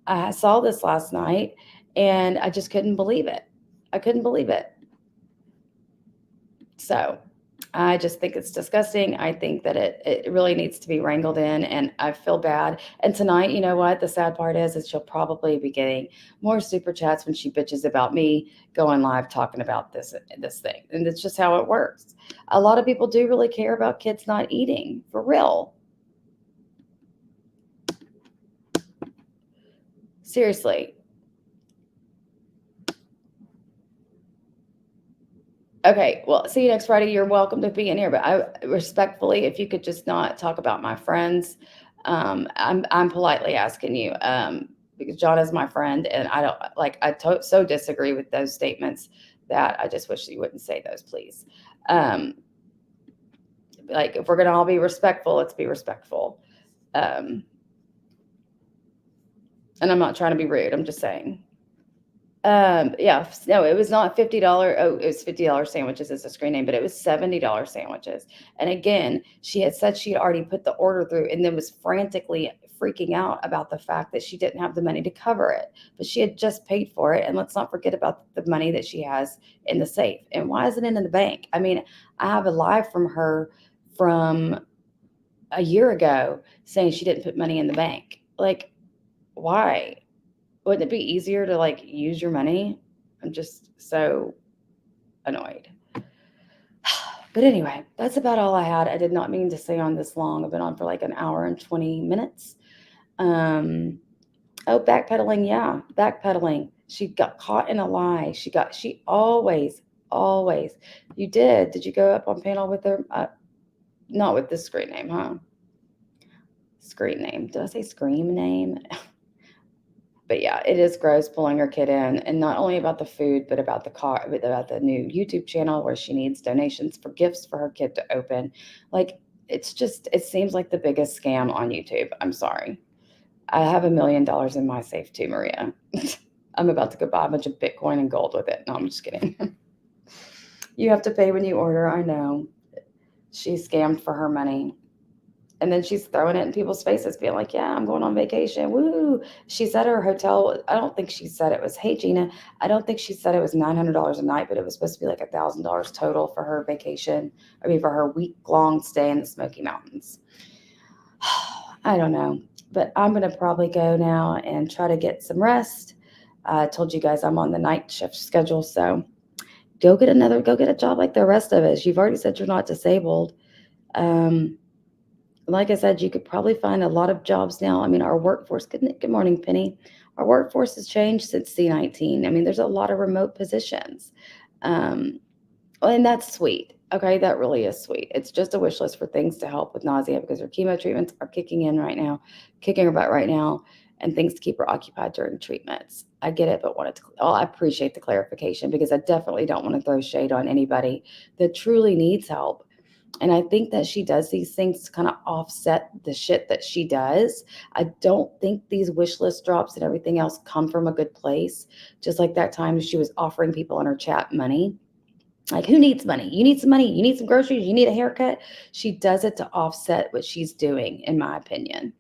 I saw this last night and I just couldn't believe it. So I just think it's disgusting. I think that it really needs to be wrangled in, and I feel bad. And tonight, you know what? The sad part is she'll probably be getting more super chats when she bitches about me going live talking about this thing. And it's just how it works. A lot of people do really care about kids not eating, for real. Seriously. Okay, well, see you next Friday. You're welcome to be in here, but I respectfully, if you could just not talk about my friends, I'm politely asking you, because John is my friend, and I don't so disagree with those statements that I just wish you wouldn't say those, please. If we're gonna all be respectful, let's be respectful. And I'm not trying to be rude. I'm just saying. Yeah, no, it was not $50. Oh, it was $50 sandwiches as a screen name, but it was $70 sandwiches. And again, she had said she had already put the order through and then was frantically freaking out about the fact that she didn't have the money to cover it, but she had just paid for it. And let's not forget about the money that she has in the safe. And why isn't it in the bank? I mean, I have a live from her from a year ago saying she didn't put money in the bank. Like, why? Wouldn't it be easier to like use your money? I'm just so annoyed. But anyway, that's about all I had. I did not mean to stay on this long. I've been on for like an hour and 20 minutes. Um, oh, backpedaling. Yeah, backpedaling. She got caught in a lie. She always. You did. Did you go up on panel with her? Not with this screen name, huh? Screen name. Did I say scream name? But yeah, it is gross pulling her kid in, and not only about the food, but about the new YouTube channel where she needs donations for gifts for her kid to open. Like, it seems like the biggest scam on YouTube. I'm sorry. I have $1 million in my safe too, Maria. I'm about to go buy a bunch of Bitcoin and gold with it. No, I'm just kidding. You have to pay when you order. I know. She scammed for her money. And then she's throwing it in people's faces, being like, yeah, I'm going on vacation. Woo. She said her hotel, I don't think she said it was, hey, Gina, I don't think she said it was $900 a night, but it was supposed to be like $1,000 total for her vacation. I mean, for her week-long stay in the Smoky Mountains. I don't know, but I'm going to probably go now and try to get some rest. I told you guys I'm on the night shift schedule, so go get a job like the rest of us. You've already said you're not disabled. Like I said, you could probably find a lot of jobs now. I mean, our workforce, good morning, Penny. Our workforce has changed since C19. I mean, there's a lot of remote positions. And that's sweet. Okay, that really is sweet. It's just a wish list for things to help with nausea because her chemo treatments are kicking her butt right now, and things to keep her occupied during treatments. I get it, but I appreciate the clarification because I definitely don't want to throw shade on anybody that truly needs help. And I think that she does these things to kind of offset the shit that she does. I don't think these wish list drops and everything else come from a good place. Just like that time she was offering people in her chat money. Like, who needs money? You need some money. You need some groceries. You need a haircut. She does it to offset what she's doing, in my opinion.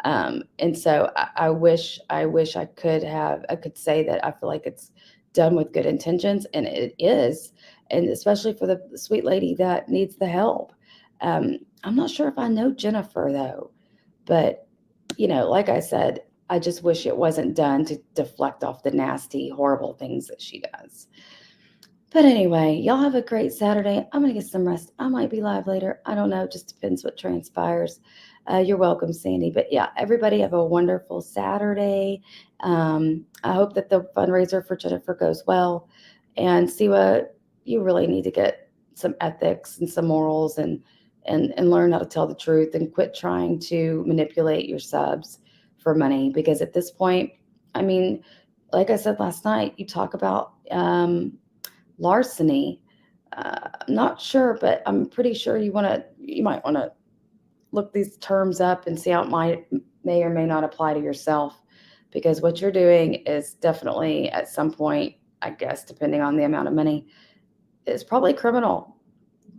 And so I wish I could say that I feel like it's done with good intentions, and it is, and especially for the sweet lady that needs the help. I'm not sure if I know Jennifer though, but like I said, I just wish it wasn't done to deflect off the nasty, horrible things that she does. But anyway, y'all have a great Saturday. I'm going to get some rest. I might be live later. I don't know. Just depends what transpires. You're welcome, Sandy. But yeah, everybody have a wonderful Saturday. I hope that the fundraiser for Jennifer goes well. And Siwa, you really need to get some ethics and some morals and learn how to tell the truth and quit trying to manipulate your subs for money. Because at this point, I mean, like I said last night, you talk about larceny. I'm not sure, but I'm pretty sure you might want to look these terms up and see how it may or may not apply to yourself, because what you're doing is definitely at some point, I guess, depending on the amount of money, is probably criminal.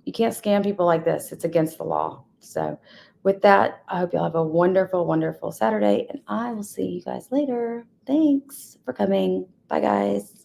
You can't scam people like this. It's against the law. So with that, I hope you'll have a wonderful, wonderful Saturday, and I will see you guys later. Thanks for coming. Bye, guys.